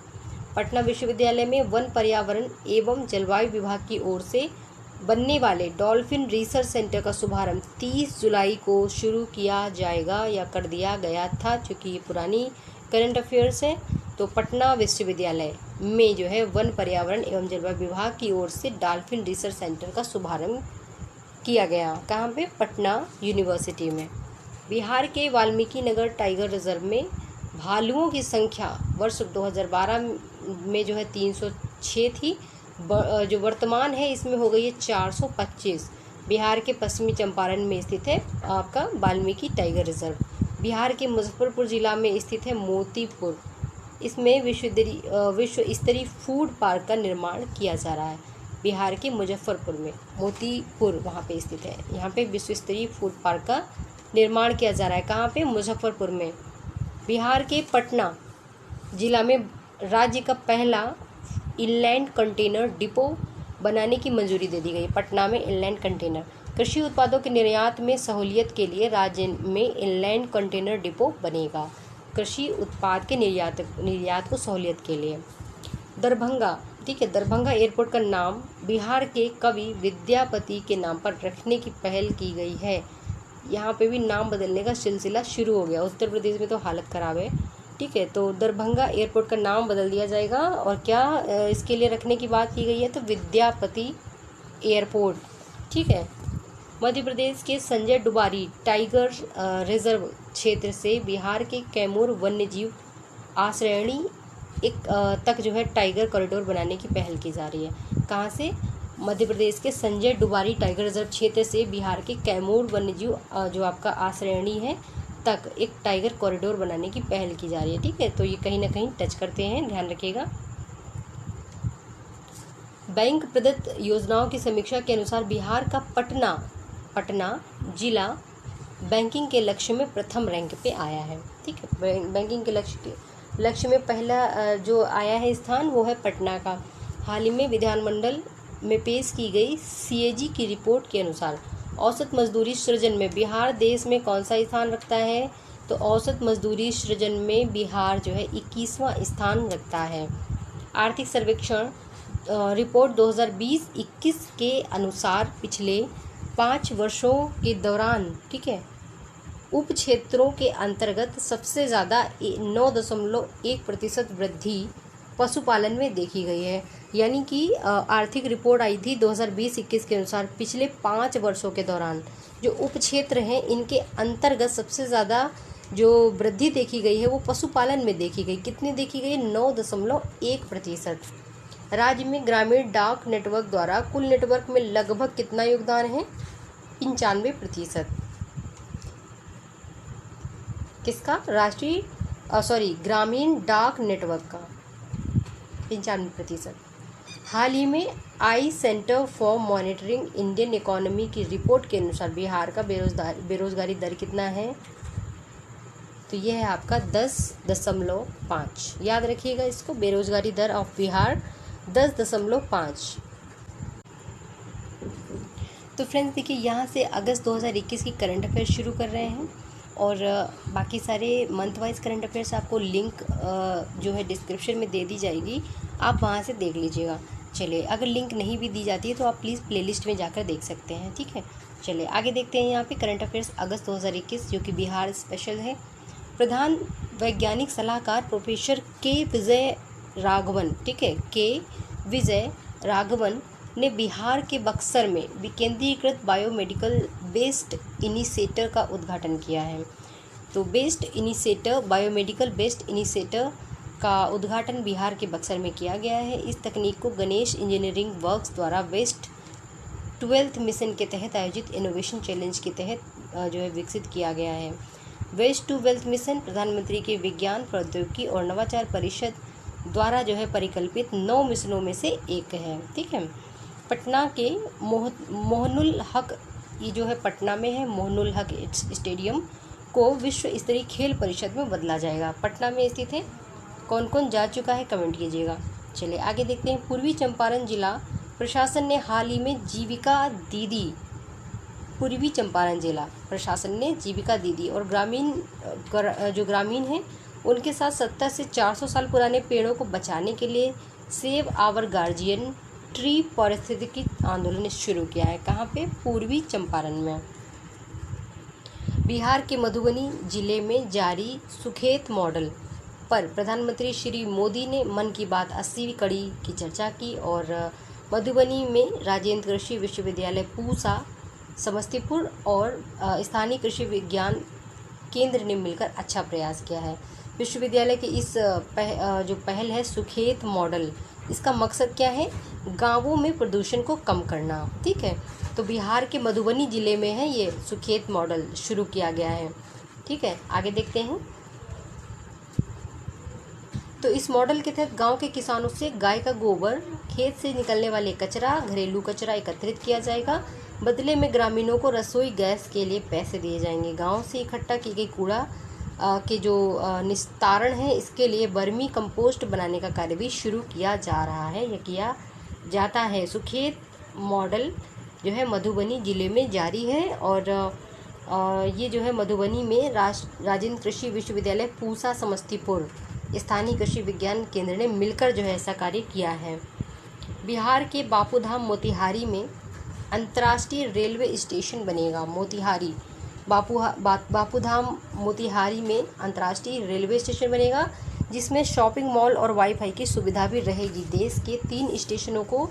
पटना विश्वविद्यालय में वन पर्यावरण एवं जलवायु विभाग की ओर से बनने वाले डॉल्फिन रिसर्च सेंटर का शुभारंभ 30 जुलाई को शुरू किया जाएगा या कर दिया गया था। चूँकि ये पुरानी करंट अफेयर्स है, तो पटना विश्वविद्यालय में जो है वन पर्यावरण एवं जलवायु विभाग की ओर से डॉल्फिन रिसर्च सेंटर का शुभारंभ किया गया। कहाँ पे? पटना यूनिवर्सिटी में। बिहार के वाल्मीकि नगर टाइगर रिजर्व में भालुओं की संख्या वर्ष 2012 में जो है 306 थी, जो वर्तमान है इसमें हो गई है 425। बिहार के पश्चिमी चंपारण में स्थित है आपका वाल्मीकि टाइगर रिजर्व। बिहार के मुजफ्फरपुर जिला में स्थित है मोतीपुर। इसमें विश्व स्तरीय फूड पार्क का निर्माण किया जा रहा है। बिहार के मुजफ्फरपुर में मोतीपुर वहाँ पे स्थित है। यहाँ पे विश्व स्तरीय फूड पार्क का निर्माण किया जा रहा है। कहाँ पे? मुजफ्फरपुर में। बिहार के पटना जिला में राज्य का पहला इनलैंड कंटेनर डिपो बनाने की मंजूरी दे दी गई। पटना में इनलैंड कंटेनर। कृषि उत्पादों के निर्यात में सहूलियत के लिए राज्य में इनलैंड कंटेनर डिपो बनेगा। कृषि उत्पाद के निर्यात को सहूलियत के लिए। दरभंगा, ठीक है, दरभंगा एयरपोर्ट का नाम बिहार के कवि विद्यापति के नाम पर रखने की पहल की गई है। यहाँ पे भी नाम बदलने का सिलसिला शुरू हो गया। उत्तर प्रदेश में तो हालत ख़राब है। ठीक है, तो दरभंगा एयरपोर्ट का नाम बदल दिया जाएगा। और क्या इसके लिए रखने की बात की गई है? तो विद्यापति एयरपोर्ट। ठीक है। मध्य प्रदेश के संजय डुबारी टाइगर रिजर्व क्षेत्र से बिहार के कैमूर वन्यजीव आश्रयणी तक जो है टाइगर कॉरिडोर बनाने की पहल की जा रही है। कहाँ से? मध्य प्रदेश के संजय डुबारी टाइगर रिजर्व क्षेत्र से बिहार के कैमूर वन्यजीव जो आपका आश्रयणी है तक एक टाइगर कॉरिडोर बनाने की पहल की जा रही है। ठीक है, तो ये कहीं ना कहीं टच करते हैं, ध्यान रखिएगा। बैंक प्रदत्त योजनाओं की समीक्षा के अनुसार बिहार का पटना जिला बैंकिंग के लक्ष्य में प्रथम रैंक पे आया है। ठीक है, बैंकिंग के लक्ष्य में पहला जो आया है स्थान वो है पटना का। हाल ही में विधानमंडल में पेश की गई CAG की रिपोर्ट के अनुसार औसत मजदूरी सृजन में बिहार देश में कौन सा स्थान रखता है? तो औसत मजदूरी सृजन में बिहार जो है 21वां स्थान रखता है। आर्थिक सर्वेक्षण रिपोर्ट 2020-21 के अनुसार पिछले 5 वर्षों के दौरान, ठीक है, उप क्षेत्रों के अंतर्गत सबसे ज़्यादा 9.1% वृद्धि पशुपालन में देखी गई है। यानी कि आर्थिक रिपोर्ट आई थी 2020-21 के अनुसार पिछले 5 वर्षों के दौरान जो उप क्षेत्र हैं इनके अंतर्गत सबसे ज़्यादा जो वृद्धि देखी गई है वो पशुपालन में देखी गई। कितनी देखी गई? 9.1%। राज्य में ग्रामीण डाक नेटवर्क द्वारा कुल नेटवर्क में लगभग कितना योगदान है? 95%। किसका? ग्रामीण डाक नेटवर्क का 95%। हाल ही में आई centre for monitoring Indian economy की रिपोर्ट के अनुसार बिहार का बेरोजगारी दर कितना है? तो यह है आपका 10.5। याद रखिएगा इसको, बेरोजगारी दर ऑफ बिहार 10.5। तो फ्रेंड्स देखिए, यहाँ से अगस्त 2021 की करंट अफेयर शुरू कर रहे हैं और बाकी सारे मंथ वाइज करंट अफेयर्स आपको लिंक जो है डिस्क्रिप्शन में दे दी जाएगी, आप वहाँ से देख लीजिएगा। चलिए, अगर लिंक नहीं भी दी जाती है तो आप प्लीज़ प्लेलिस्ट में जाकर देख सकते हैं, ठीक है। चलिए आगे देखते हैं यहाँ पे करंट अफेयर्स अगस्त 2021 जो कि बिहार स्पेशल है। प्रधान वैज्ञानिक सलाहकार प्रोफेसर के विजय राघवन, ठीक है, के विजय राघवन ने बिहार के बक्सर में विकेंद्रीकृत बायोमेडिकल बेस्ड इनिशिएटर का उद्घाटन किया है। तो बायोमेडिकल बेस्ड इनिशिएटर का उद्घाटन बिहार के बक्सर में किया गया है। इस तकनीक को गणेश इंजीनियरिंग वर्क्स द्वारा वेस्ट 12th मिशन के तहत आयोजित इनोवेशन चैलेंज के तहत जो है विकसित किया गया है। वेस्ट टू वेल्थ मिशन प्रधानमंत्री के विज्ञान प्रौद्योगिकी और नवाचार परिषद द्वारा जो है परिकल्पित 9 मिशनों में से एक है, ठीक है। पटना के मोहनुल हक, ये जो है पटना में है, मोहनुल हक स्टेडियम को विश्व स्तरीय खेल परिषद में बदला जाएगा। पटना में स्थित है। कौन कौन जा चुका है कमेंट कीजिएगा। चलिए आगे देखते हैं। पूर्वी चंपारण जिला प्रशासन ने हाल ही में जीविका दीदी, पूर्वी चंपारण जिला प्रशासन ने जीविका दीदी और जो ग्रामीण हैं उनके साथ 70 से 400 साल पुराने पेड़ों को बचाने के लिए सेव आवर गार्जियन ट्री पारिस्थितिकी आंदोलन शुरू किया है। कहाँ पे? पूर्वी चंपारण में। बिहार के मधुबनी जिले में जारी सुखेत मॉडल पर प्रधानमंत्री श्री मोदी ने मन की बात 80वीं कड़ी की चर्चा की और मधुबनी में राजेंद्र कृषि विश्वविद्यालय पूसा, समस्तीपुर और स्थानीय कृषि विज्ञान केंद्र ने मिलकर अच्छा प्रयास किया है। विश्वविद्यालय की इस जो पहल है सुखेत मॉडल, इसका मकसद क्या है? गांवों में प्रदूषण को कम करना, ठीक है। तो बिहार के मधुबनी जिले में है ये सुखेत मॉडल शुरू किया गया है, ठीक है। आगे देखते हैं। तो इस मॉडल के तहत गांव के किसानों से गाय का गोबर, खेत से निकलने वाले कचरा, घरेलू कचरा एकत्रित किया जाएगा। बदले में ग्रामीणों को रसोई गैस के लिए पैसे दिए जाएंगे। गांव से इकट्ठा की गई कूड़ा के जो निस्तारण है, इसके लिए वर्मी कंपोस्ट बनाने का कार्य भी शुरू किया जा रहा है या किया जाता है। सुखेत मॉडल जो है मधुबनी जिले में जारी है और ये जो है मधुबनी में राजेंद्र कृषि विश्वविद्यालय पूसा, समस्तीपुर स्थानीय कृषि विज्ञान केंद्र ने मिलकर जो है ऐसा कार्य किया है। बिहार के बापूधाम मोतिहारी में अंतर्राष्ट्रीय रेलवे स्टेशन बनेगा। मोतिहारी बापूधाम मोतिहारी में अंतर्राष्ट्रीय रेलवे स्टेशन बनेगा जिसमें शॉपिंग मॉल और वाईफाई की सुविधा भी रहेगी। देश के 3 स्टेशनों को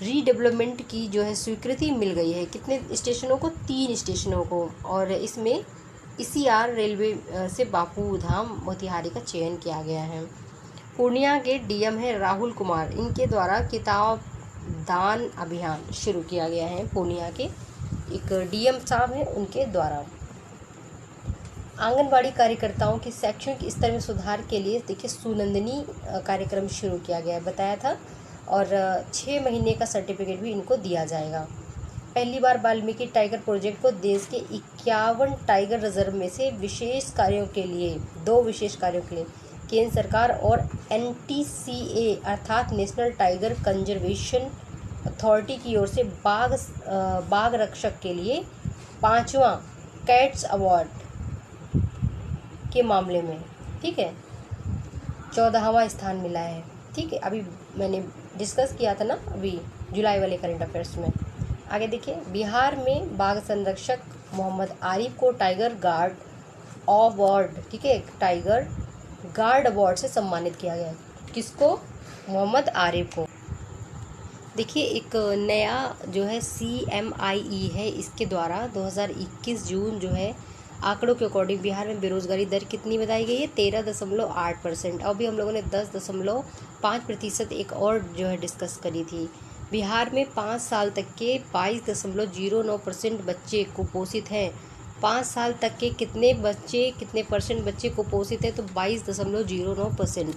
रीडेवलपमेंट की जो है स्वीकृति मिल गई है। कितने स्टेशनों को? 3 स्टेशनों को। और इसमें ECR रेलवे से बापूधाम मोतिहारी का चयन किया गया है। पूर्णिया के DM है राहुल कुमार, इनके द्वारा किताब दान अभियान शुरू किया गया है। पूर्णिया के एक DM साहब हैं, उनके द्वारा आंगनबाड़ी कार्यकर्ताओं के शैक्षणिक स्तर में सुधार के लिए देखिए सुनंदनी कार्यक्रम शुरू किया गया है, बताया था। और 6 महीने का सर्टिफिकेट भी इनको दिया जाएगा। पहली बार वाल्मीकि टाइगर प्रोजेक्ट को देश के 51 टाइगर रिजर्व में से 2 विशेष कार्यों के लिए केंद्र सरकार और NTCA अर्थात नेशनल टाइगर कंजर्वेशन अथॉरिटी की ओर से बाघ रक्षक के लिए 5वां कैट्स अवार्ड के मामले में, ठीक है, 14वां स्थान मिला है, ठीक है। अभी मैंने डिस्कस किया था ना अभी जुलाई वाले करंट अफेयर्स में। आगे देखिए। बिहार में बाघ संरक्षक मोहम्मद आरिफ को टाइगर गार्ड अवार्ड, ठीक है, टाइगर गार्ड अवार्ड से सम्मानित किया गया। किसको? मोहम्मद आरिफ को। देखिए एक नया जो है CMIE है, इसके द्वारा 2021 जून जो है आंकड़ों के अकॉर्डिंग बिहार में बेरोजगारी दर कितनी बताई गई है? 13.8%। अभी हम लोगों ने 10.5% एक और जो है डिस्कस करी थी। बिहार में 5 साल तक के 22.09% बच्चे कुपोषित हैं। 5 साल तक के कितने परसेंट बच्चे कुपोषित हैं? तो 22.09%।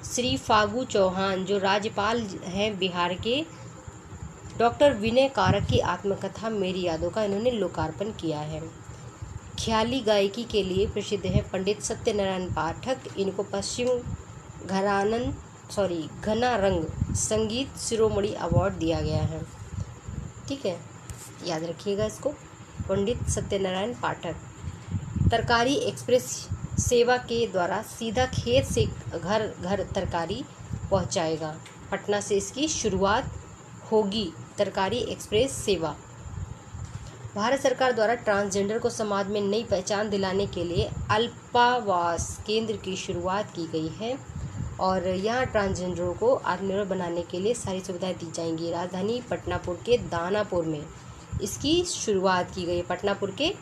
श्री फागू चौहान जो राज्यपाल हैं बिहार के, डॉक्टर विनय कारक की आत्मकथा मेरी यादों का इन्होंने लोकार्पण किया है। ख्याली गायकी के लिए प्रसिद्ध हैं पंडित सत्यनारायण पाठक, इनको पश्चिम घना रंग संगीत शिरोमणि अवार्ड दिया गया है। ठीक है, याद रखिएगा इसको, पंडित सत्यनारायण पाठक। तरकारी एक्सप्रेस सेवा के द्वारा सीधा खेत से घर घर तरकारी पहुंचाएगा। पटना से इसकी शुरुआत होगी तरकारी एक्सप्रेस सेवा। भारत सरकार द्वारा ट्रांसजेंडर को समाज में नई पहचान दिलाने के लिए अल्पावास केंद्र की शुरुआत की गई है और यहाँ ट्रांसजेंडरों को आत्मनिर्भर बनाने के लिए सारी सुविधाएं दी जाएंगी। राजधानी पटनापुर के दानापुर में इसकी शुरुआत की गई है। पटनापुर के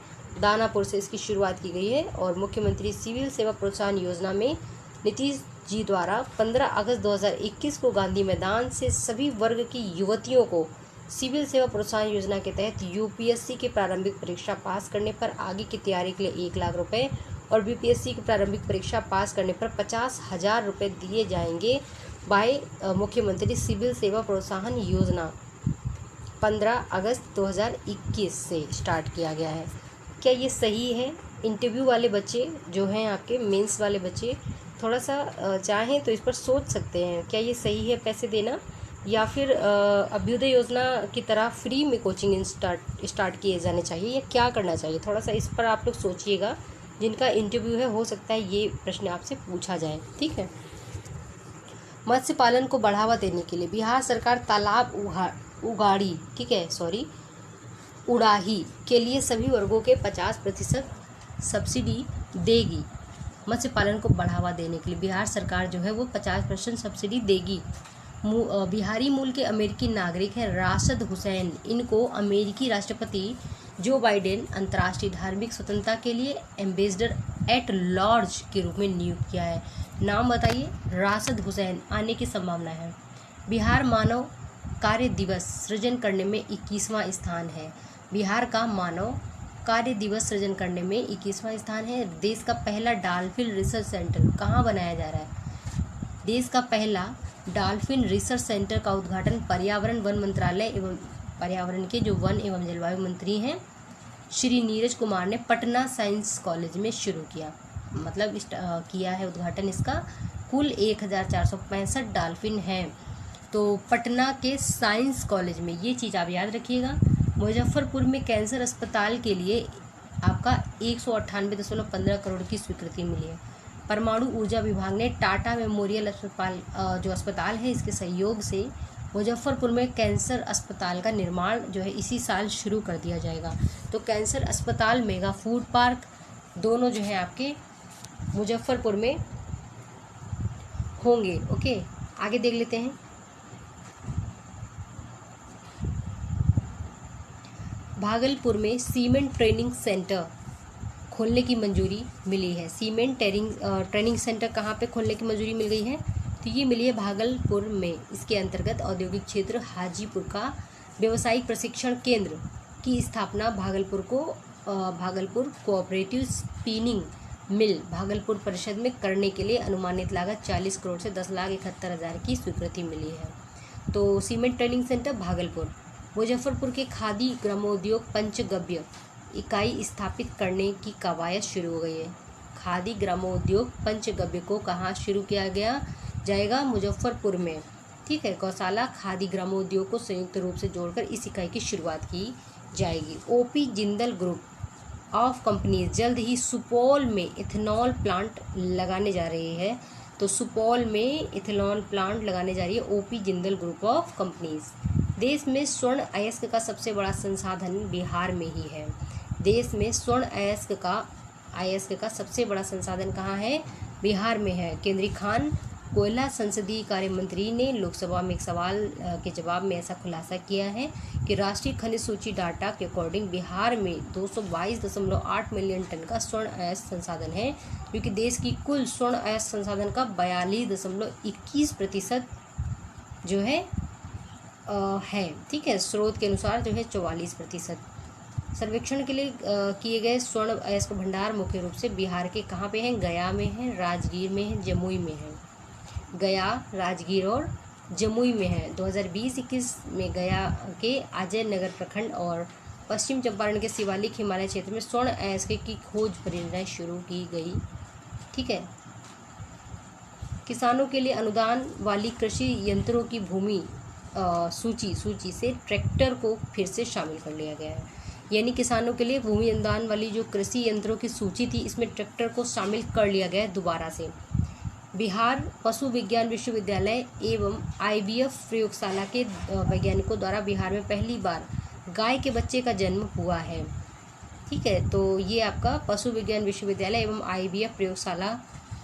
दानापुर से इसकी शुरुआत की गई है और मुख्यमंत्री सिविल सेवा प्रोत्साहन योजना में नीतीश जी द्वारा 15 अगस्त 2021 को गांधी मैदान से सभी वर्ग की युवतियों को सिविल सेवा प्रोत्साहन योजना के तहत UPSC की प्रारंभिक परीक्षा पास करने पर आगे की तैयारी के लिए 1 लाख रुपए और BPSC की प्रारंभिक परीक्षा पास करने पर 50,000 रुपये दिए जाएंगे बाय मुख्यमंत्री सिविल सेवा प्रोत्साहन योजना 15 अगस्त 2021 से स्टार्ट किया गया है। क्या ये सही है? इंटरव्यू वाले बच्चे जो हैं आपके मेंस वाले बच्चे थोड़ा सा चाहें तो इस पर सोच सकते हैं, क्या ये सही है पैसे देना, या फिर अभ्युदय योजना की तरह फ्री में कोचिंग स्टार्ट किए जाने चाहिए, या क्या करना चाहिए? थोड़ा सा इस पर आप लोग सोचिएगा। जिनका इंटरव्यू है हो सकता है ये प्रश्न आपसे पूछा जाए। ठीक है। मत्स्य पालन को बढ़ावा देने के लिए बिहार सरकार तालाब उड़ाही के लिए सभी वर्गों के 50% सब्सिडी देगी। मत्स्य पालन को बढ़ावा देने के लिए बिहार सरकार जो है वो 50% सब्सिडी देगी। बिहारी मूल के अमेरिकी नागरिक हैं राशिद हुसैन, इनको अमेरिकी राष्ट्रपति जो बाइडेन अंतर्राष्ट्रीय धार्मिक स्वतंत्रता के लिए एम्बेसडर एट लॉर्ज के रूप में नियुक्त किया है। नाम बताइए? राशिद हुसैन। आने की संभावना है। बिहार मानव कार्य दिवस सृजन करने में 21वां स्थान है। बिहार का मानव कार्य दिवस सृजन करने में 21वां स्थान है। देश का पहला डॉल्फिन रिसर्च सेंटर कहाँ बनाया जा रहा है? देश का पहला डॉल्फिन रिसर्च सेंटर का उद्घाटन पर्यावरण वन मंत्रालय एवं पर्यावरण के जो वन एवं जलवायु मंत्री हैं श्री नीरज कुमार ने पटना साइंस कॉलेज में शुरू किया, मतलब किया है उद्घाटन इसका। कुल 1465 डॉल्फिन हैं। तो पटना के साइंस कॉलेज में, ये चीज़ आप याद रखिएगा। मुजफ्फरपुर में कैंसर अस्पताल के लिए आपका 198.15 करोड़ की स्वीकृति मिली है। परमाणु ऊर्जा विभाग ने टाटा मेमोरियल अस्पताल जो अस्पताल है इसके सहयोग से मुजफ्फरपुर में कैंसर अस्पताल का निर्माण जो है इसी साल शुरू कर दिया जाएगा। तो कैंसर अस्पताल, मेगा फूड पार्क दोनों जो है आपके मुजफ्फरपुर में होंगे। ओके, आगे देख लेते हैं। भागलपुर में सीमेंट ट्रेनिंग सेंटर खोलने की मंजूरी मिली है। सीमेंट ट्रेनिंग सेंटर कहाँ पे खोलने की मंजूरी मिल गई है? तो ये मिली है भागलपुर में। इसके अंतर्गत औद्योगिक क्षेत्र हाजीपुर का व्यावसायिक प्रशिक्षण केंद्र की स्थापना Bhagalpur cooperative spinning mill Bhagalpur परिषद में करने के लिए अनुमानित लागत 40 करोड़ से 10,71,000 की स्वीकृति मिली है। तो cement training centre Bhagalpur. Muzaffarpur के खादी ग्रामोद्योग पंचगव्य इकाई स्थापित करने की कवायद शुरू हो गई है। खादी ग्रामोद्योग पंचगव्य को कहाँ शुरू किया जाएगा? मुजफ्फरपुर में। ठीक है। गौशाला खादी ग्रामोद्योग को संयुक्त रूप से जोड़कर इस इकाई की शुरुआत की जाएगी। OP Jindal group of companies जल्द ही सुपौल में इथेनॉल प्लांट लगाने जा रही है। तो सुपौल में इथेनॉल प्लांट लगाने जा रही है OP Jindal group of companies. देश में स्वर्ण अयस्क का सबसे बड़ा संसाधन बिहार में ही है। देश में स्वर्ण अयस्क का सबसे बड़ा संसाधन कहाँ है? बिहार में है। केंद्रीय खान कोयला संसदीय कार्य मंत्री ने लोकसभा में एक सवाल के जवाब में ऐसा खुलासा किया है कि राष्ट्रीय खनिज सूची डाटा के अकॉर्डिंग बिहार में 222.8 मिलियन टन का स्वर्ण अयस्क संसाधन है, जो कि देश की कुल स्वर्ण अयस्क संसाधन का 42.21% जो है ठीक है। स्रोत के अनुसार जो है 44%। सर्वेक्षण के लिए किए गए स्वर्ण अयस्क भंडार मुख्य रूप से बिहार के कहाँ पे हैं? गया में है, राजगीर में है, जमुई में है। गया, राजगीर और जमुई में है। 2020-21 में गया के अजय नगर प्रखंड और पश्चिम चंपारण के शिवालिक हिमालय क्षेत्र में स्वर्ण अयस्क की खोज परियोजना शुरू की गई। ठीक है। किसानों के लिए अनुदान वाली कृषि यंत्रों की भूमि सूची से ट्रैक्टर को फिर से शामिल कर लिया गया है। यानी किसानों के लिए भूमि अनुदान वाली जो कृषि यंत्रों की सूची थी, इसमें ट्रैक्टर को शामिल कर लिया गया है दोबारा से। बिहार पशु विज्ञान विश्वविद्यालय एवं IVF प्रयोगशाला के वैज्ञानिकों द्वारा बिहार में पहली बार गाय के बच्चे का जन्म हुआ है। ठीक है, तो ये आपका पशु विज्ञान विश्वविद्यालय एवं IVF प्रयोगशाला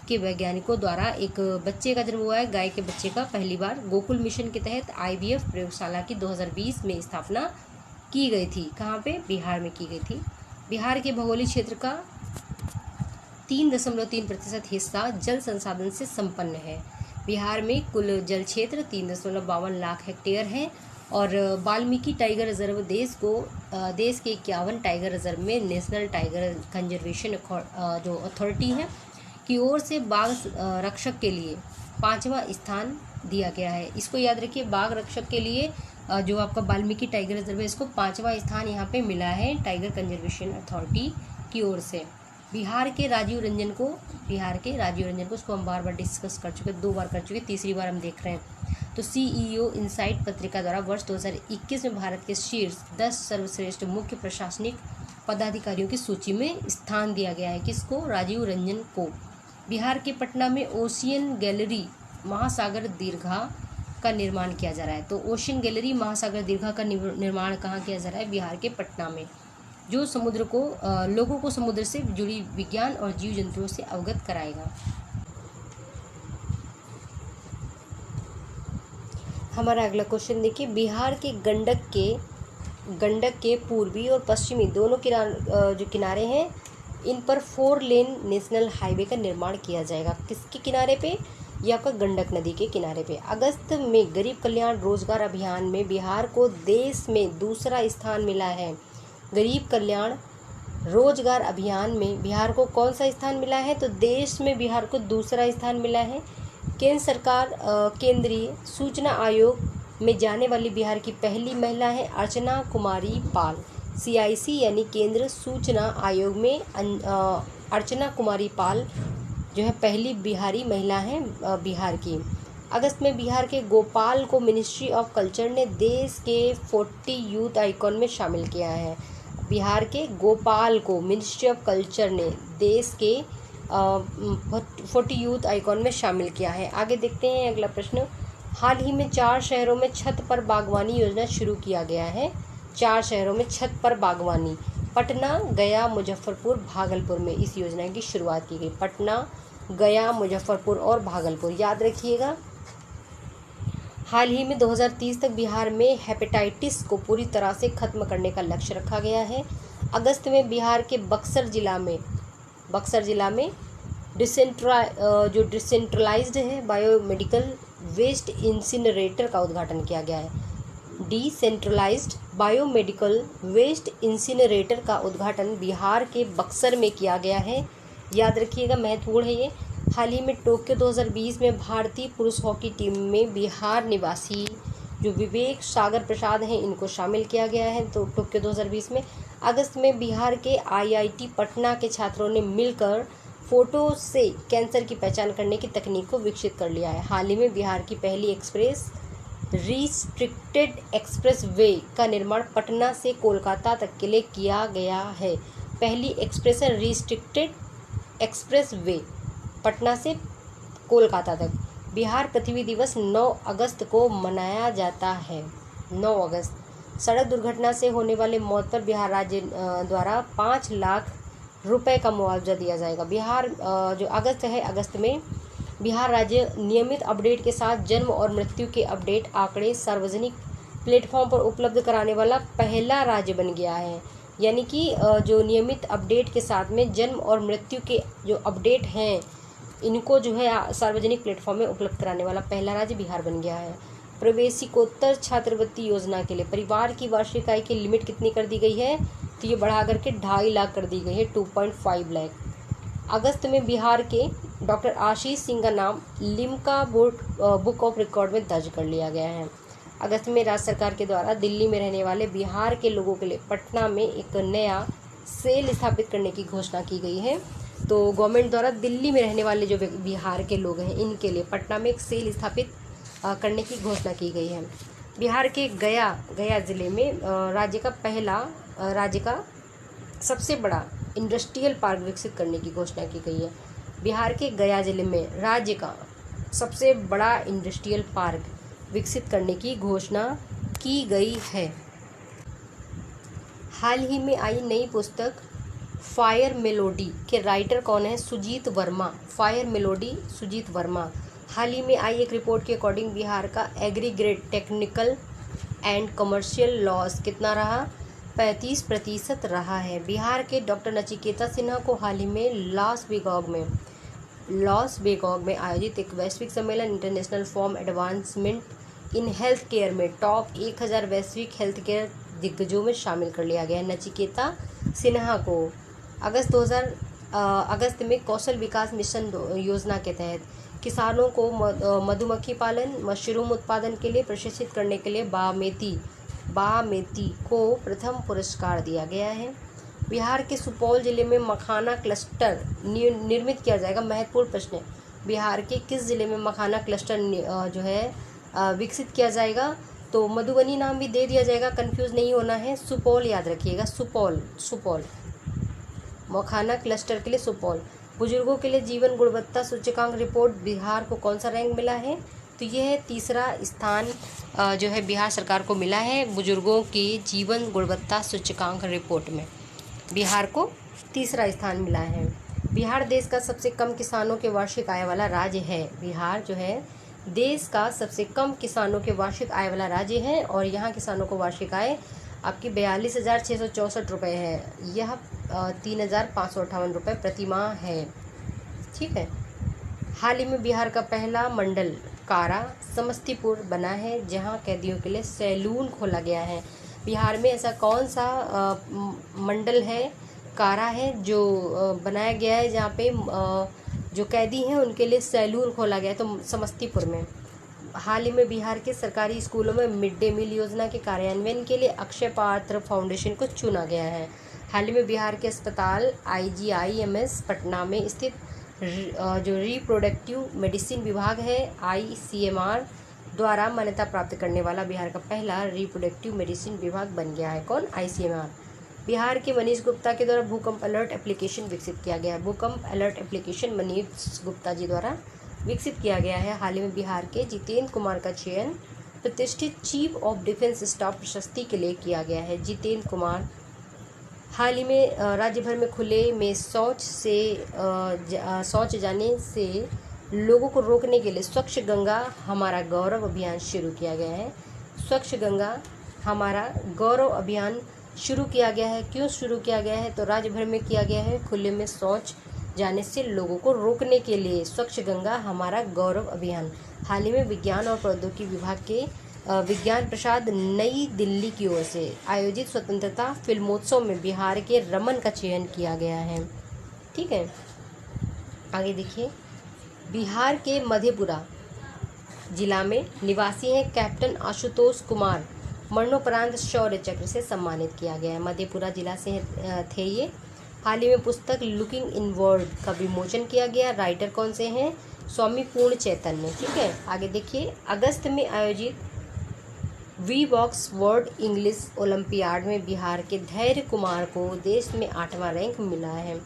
के वैज्ञानिकों द्वारा एक बच्चे का जन्म हुआ है, गाय के बच्चे का, पहली बार। गोकुल मिशन के तहत IVF प्रयोगशाला की 2020 में स्थापना की गई थी। कहाँ पे? बिहार में की गई थी। बिहार के भौगोलिक क्षेत्र का 3.3% हिस्सा जल संसाधन से संपन्न है। बिहार में कुल जल क्षेत्र 3.52 लाख हेक्टेयर है और वाल्मीकि टाइगर रिजर्व देश के 51 टाइगर रिजर्व में नेशनल टाइगर कंजर्वेशन जो अथॉरिटी है की ओर से बाघ रक्षक के लिए 5वां स्थान दिया गया है। इसको याद रखिए, बाघ रक्षक के लिए जो आपका वाल्मीकि टाइगर रिजर्व है, इसको 5वां स्थान यहाँ पे मिला है टाइगर कंजर्वेशन अथॉरिटी की ओर से। बिहार के राजीव रंजन को इसको हम बार डिस्कस कर चुके, 2 बार कर चुके, तीसरी बार हम देख रहे हैं। तो CEO इनसाइट पत्रिका द्वारा वर्ष 2021 में भारत के शीर्ष 10 सर्वश्रेष्ठ मुख्य प्रशासनिक पदाधिकारियों की सूची में स्थान दिया गया है। किसको? राजीव रंजन को। बिहार के पटना में ओशियन गैलरी महासागर दीर्घा का निर्माण किया जा रहा है। तो ओशियन गैलरी महासागर दीर्घा का निर्माण कहाँ किया जा रहा है? बिहार के पटना में, जो लोगों को समुद्र से जुड़ी विज्ञान और जीव जंतुओं से अवगत कराएगा। हमारा अगला क्वेश्चन देखिए, बिहार के गंडक के पूर्वी और पश्चिमी दोनों जो किनारे हैं, इन पर 4 लेन नेशनल हाईवे का निर्माण किया जाएगा। किसके किनारे पे? ये आपका गंडक नदी के किनारे पे। अगस्त में गरीब कल्याण रोजगार अभियान में बिहार को देश में दूसरा स्थान मिला है। गरीब कल्याण रोजगार अभियान में बिहार को कौन सा स्थान मिला है? तो देश में बिहार को दूसरा स्थान मिला है। केंद्र सरकार केंद्रीय सूचना आयोग में जाने वाली बिहार की पहली महिला है अर्चना कुमारी पाल। CIC यानी केंद्र सूचना आयोग में अर्चना कुमारी पाल जो है पहली बिहारी महिला है बिहार की। अगस्त में बिहार के गोपाल को मिनिस्ट्री ऑफ कल्चर ने देश के 40 यूथ आइकॉन में शामिल किया है। बिहार के गोपाल को मिनिस्ट्री ऑफ कल्चर ने देश के 40 यूथ आइकॉन में शामिल किया है। आगे देखते हैं अगला प्रश्न। हाल ही में 4 शहरों में छत पर बागवानी योजना शुरू किया गया है। 4 शहरों में छत पर बागवानी, पटना, गया, मुजफ्फरपुर, भागलपुर में इस योजना की शुरुआत की गई। पटना, गया, मुजफ्फरपुर और भागलपुर, याद रखिएगा। हाल ही में 2030 तक बिहार में हेपेटाइटिस को पूरी तरह से खत्म करने का लक्ष्य रखा गया है। अगस्त में बिहार के बक्सर जिला में डिसेंट्रलाइज्ड है बायोमेडिकल वेस्ट इंसिनरेटर का उद्घाटन किया गया है। डिसेंट्रलाइज्ड बायोमेडिकल वेस्ट इंसिनरेटर का उद्घाटन बिहार के बक्सर में किया गया है। याद रखिएगा, महत्वपूर्ण है ये। हाल ही में टोक्यो 2020 में भारतीय पुरुष हॉकी टीम में बिहार निवासी जो विवेक सागर प्रसाद हैं, इनको शामिल किया गया है। तो टोक्यो 2020 में। अगस्त में बिहार के IIT पटना के छात्रों ने मिलकर फोटो से कैंसर की पहचान करने की तकनीक को विकसित कर लिया है। हाल ही में बिहार की पहली रिस्ट्रिक्टेड एक्सप्रेस वे का निर्माण पटना से कोलकाता तक के लिए किया गया है। पहली रिस्ट्रिक्टेड एक्सप्रेस वे पटना से कोलकाता तक। बिहार पृथ्वी दिवस 9 अगस्त को मनाया जाता है। 9 अगस्त। सड़क दुर्घटना से होने वाले मौत पर बिहार राज्य द्वारा 5 लाख रुपए का मुआवजा दिया जाएगा। बिहार जो अगस्त है, अगस्त में बिहार राज्य नियमित अपडेट के साथ जन्म और मृत्यु के अपडेट आंकड़े सार्वजनिक प्लेटफॉर्म पर उपलब्ध कराने वाला पहला राज्य बन गया है। यानी कि जो नियमित अपडेट के साथ में जन्म और मृत्यु के जो अपडेट हैं, इनको जो है सार्वजनिक प्लेटफॉर्म में उपलब्ध कराने वाला पहला राज्य बिहार बन गया है। प्रवेशिकोत्तर छात्रवृत्ति योजना के लिए परिवार की वार्षिक आय की लिमिट कितनी कर दी गई है? तो ये बढ़ा करके 2.5 लाख कर दी गई है, 2.5 लाख। अगस्त में बिहार के डॉक्टर आशीष सिंह का नाम लिम्का बुक ऑफ रिकॉर्ड में दर्ज कर लिया गया है। अगस्त में राज्य सरकार के द्वारा दिल्ली में रहने वाले बिहार के लोगों के लिए पटना में एक नया सेल स्थापित करने की घोषणा की गई है। तो गवर्नमेंट द्वारा दिल्ली में रहने वाले जो बिहार के लोग हैं, इनके लिए पटना में एक सेल स्थापित करने की घोषणा की गई है। बिहार के गया ज़िले में राज्य का सबसे बड़ा इंडस्ट्रियल पार्क विकसित करने की घोषणा की गई है। बिहार के गया जिले में राज्य का सबसे बड़ा इंडस्ट्रियल पार्क विकसित करने की घोषणा की गई है। हाल ही में आई नई पुस्तक फायर मेलोडी के राइटर कौन है? सुजीत वर्मा। Fire melody Sujeet Verma. हाल ही में आई एक रिपोर्ट के अकॉर्डिंग बिहार का aggregate technical and commercial loss कितना रहा? 35% रहा है। बिहार के डॉक्टर नचिकेता सिन्हा को हाल ही में लॉस वेगास में आयोजित एक वैश्विक सम्मेलन international form advancement in health care में टॉप 1000 वैश्विक हेल्थ केयर दिग्गजों में शामिल कर लिया गया है। नचिकेता सिन्हा को अगस्त में कौशल विकास मिशन योजना के तहत किसानों को मधुमक्खी पालन, मशरूम उत्पादन के लिए प्रशिक्षित करने के लिए बामेती को प्रथम पुरस्कार दिया गया है। बिहार के सुपौल जिले में मखाना क्लस्टर निर्मित किया जाएगा। महत्वपूर्ण प्रश्न है, बिहार के किस जिले में मखाना क्लस्टर जो है विकसित किया जाएगा? तो मधुबनी नाम भी दे दिया जाएगा, कंफ्यूज नहीं होना है। सुपौल याद रखिएगा, सुपौल मखाना क्लस्टर के लिए सुपौल। बुजुर्गों के लिए जीवन गुणवत्ता सूचकांक रिपोर्ट बिहार को कौन सा रैंक मिला है? तो यह 3रा स्थान जो है बिहार सरकार को मिला है बुजुर्गों की जीवन गुणवत्ता सूचकांक रिपोर्ट में। बिहार को 3रा स्थान मिला है। बिहार देश का सबसे कम किसानों के वार्षिक आय वाला राज्य है। बिहार जो है देश का सबसे कम किसानों के वार्षिक आय वाला राज्य है और यहाँ किसानों को वार्षिक आय आपकी 42,664 रुपये है। यह 3,558 रुपये प्रतिमाह है। ठीक है। हाल ही में बिहार का पहला मंडल कारा समस्तीपुर बना है, जहां कैदियों के लिए सैलून खोला गया है। बिहार में ऐसा कौन सा मंडल है, कारा है, जो बनाया गया है जहां पे जो कैदी हैं उनके लिए सैलून खोला गया है? तो समस्तीपुर में। हाल ही में बिहार के सरकारी स्कूलों में मिड डे मील योजना के कार्यान्वयन के लिए अक्षय पात्र फाउंडेशन को चुना गया है। हाल ही में बिहार के अस्पताल IGIMS पटना में स्थित जो रिप्रोडक्टिव मेडिसिन विभाग है ICMR द्वारा मान्यता प्राप्त करने वाला बिहार का पहला रिप्रोडक्टिव मेडिसिन विभाग बन गया है। कौन? ICMR। बिहार के मनीष गुप्ता के द्वारा भूकंप अलर्ट एप्लीकेशन विकसित किया गया है। भूकंप अलर्ट एप्लीकेशन मनीष गुप्ता जी द्वारा विकसित किया गया है। हाल ही में बिहार के जितेंद्र कुमार का चयन प्रतिष्ठित चीफ ऑफ डिफेंस स्टाफ प्रशस्ति के लिए किया गया है। जितेंद्र कुमार। हाल ही में राज्य भर में खुले में शौच जाने से लोगों को रोकने के लिए स्वच्छ गंगा हमारा गौरव अभियान शुरू किया गया है। स्वच्छ गंगा हमारा गौरव अभियान शुरू किया गया है। क्यों शुरू किया गया है? तो राज्य भर में किया गया है खुले में शौच जाने से लोगों को रोकने के लिए स्वच्छ गंगा हमारा गौरव अभियान। हाल ही में विज्ञान और प्रौद्योगिकी विभाग के विज्ञान प्रसाद नई दिल्ली की ओर से आयोजित स्वतंत्रता फिल्मोत्सव में बिहार के रमन का चयन किया गया है। ठीक है। आगे देखिए, बिहार के मधेपुरा जिला में निवासी हैं कैप्टन आशुतोष कुमार, मरणोपरांत शौर्य चक्र से सम्मानित किया गया है। मधेपुरा जिला से थे ये। हाल ही में पुस्तक लुकिंग इनवर्ड का विमोचन किया गया। राइटर कौन से हैं? स्वामी पूर्ण चैतन्य। ठीक है। आगे देखिए, अगस्त में आयोजित वीवॉक्स वर्ल्ड इंग्लिश ओलंपियाड में बिहार के धैर्य कुमार को देश में 8वां रैंक मिला है।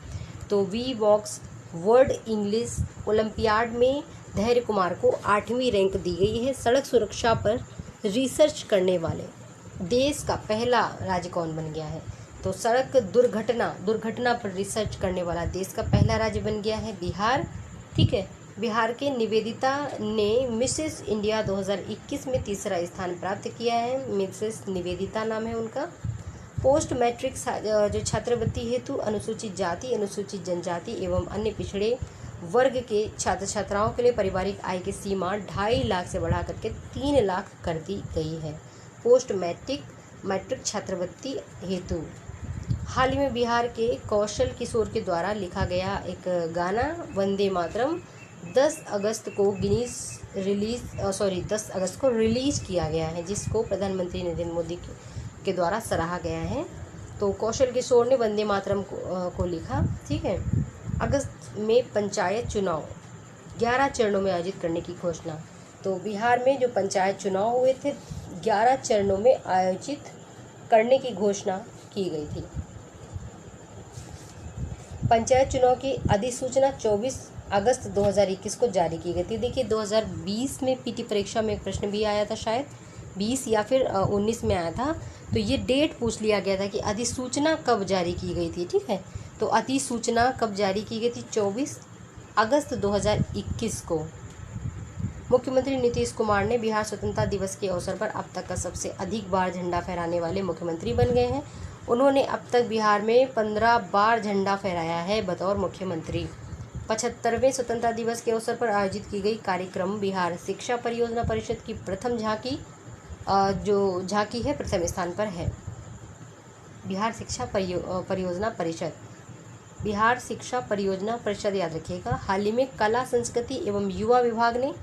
तो वीवॉक्स वर्ल्ड इंग्लिश ओलंपियाड में धैर्य कुमार को 8वीं रैंक दी गई है। सड़क सुरक्षा पर रिसर्च करने वाले देश का पहला राज्य कौन बन गया है? तो सड़क दुर्घटना पर रिसर्च करने वाला देश का पहला राज्य बन गया है बिहार। ठीक है, बिहार के निवेदिता ने मिसेस इंडिया 2021 में तीसरा स्थान प्राप्त किया है। मिसेस निवेदिता नाम है उनका। पोस्ट मैट्रिक जो छात्रवृत्ति हेतु अनुसूचित जाति, अनुसूचित जनजाति एवं अन्य पिछड़े वर्ग के छात्र छात्राओं के लिए पारिवारिक आय की सीमा 2.5 लाख से बढ़ा करके 3 लाख कर दी गई है। पोस्ट मैट्रिक छात्रवृत्ति हेतु हाल ही में बिहार के कौशल किशोर के द्वारा लिखा गया एक गाना वंदे मातरम 10 अगस्त को रिलीज किया गया है, जिसको प्रधानमंत्री नरेंद्र मोदी के द्वारा सराहा गया है। तो कौशल किशोर ने वंदे मातरम को लिखा। ठीक है, अगस्त में पंचायत चुनाव 11 चरणों में आयोजित करने की घोषणा। तो बिहार में जो पंचायत चुनाव हुए थे 11 चरणों में आयोजित करने की घोषणा की गई थी। पंचायत चुनाव की अधिसूचना 24 अगस्त 2021 को जारी की गई थी। देखिए 2020 में पीटी परीक्षा में एक प्रश्न भी आया था, शायद 20 या फिर 19 में आया था। तो ये डेट पूछ लिया गया था कि अधिसूचना कब जारी की गई थी। ठीक है, तो अधिसूचना कब जारी की गई थी? 24 अगस्त 2021 को। मुख्यमंत्री नीतीश कुमार ने बिहार स्वतंत्रता दिवस के अवसर पर अब तक का सबसे अधिक बार झंडा फहराने वाले मुख्यमंत्री बन गए हैं। उन्होंने अब तक बिहार में 15 बार झंडा फहराया है बतौर मुख्यमंत्री। 75वें स्वतंत्रता दिवस के अवसर पर आयोजित की गई कार्यक्रम बिहार शिक्षा परियोजना परिषद की प्रथम झांकी है प्रथम स्थान पर है। बिहार शिक्षा परियोजना परिषद, बिहार शिक्षा परियोजना परिषद याद रखिएगा। हाल ही में कला संस्कृति एवं युवा विभाग ने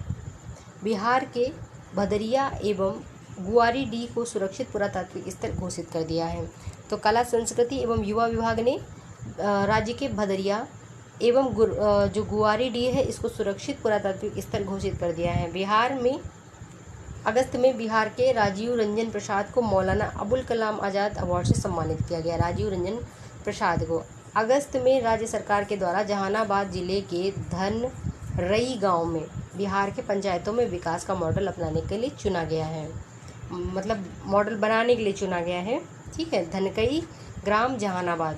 बिहार के भदरिया एवं गुआरीडीह को सुरक्षित पुरातात्विक स्थल घोषित कर दिया है। तो कला संस्कृति एवं युवा विभाग ने राज्य के भदरिया एवं जो गुआरीडीह है इसको सुरक्षित पुरातात्विक स्थल घोषित कर दिया है। बिहार में अगस्त में बिहार के राजीव रंजन प्रसाद को मौलाना अबुल कलाम आज़ाद अवार्ड से सम्मानित किया गया। राजीव रंजन प्रसाद को अगस्त में राज्य सरकार के द्वारा जहानाबाद जिले के धनरई गांव में बिहार के पंचायतों में विकास का मॉडल अपनाने के लिए चुना गया है, मतलब मॉडल बनाने के लिए चुना गया है। ठीक है, धनकई ग्राम जहानाबाद।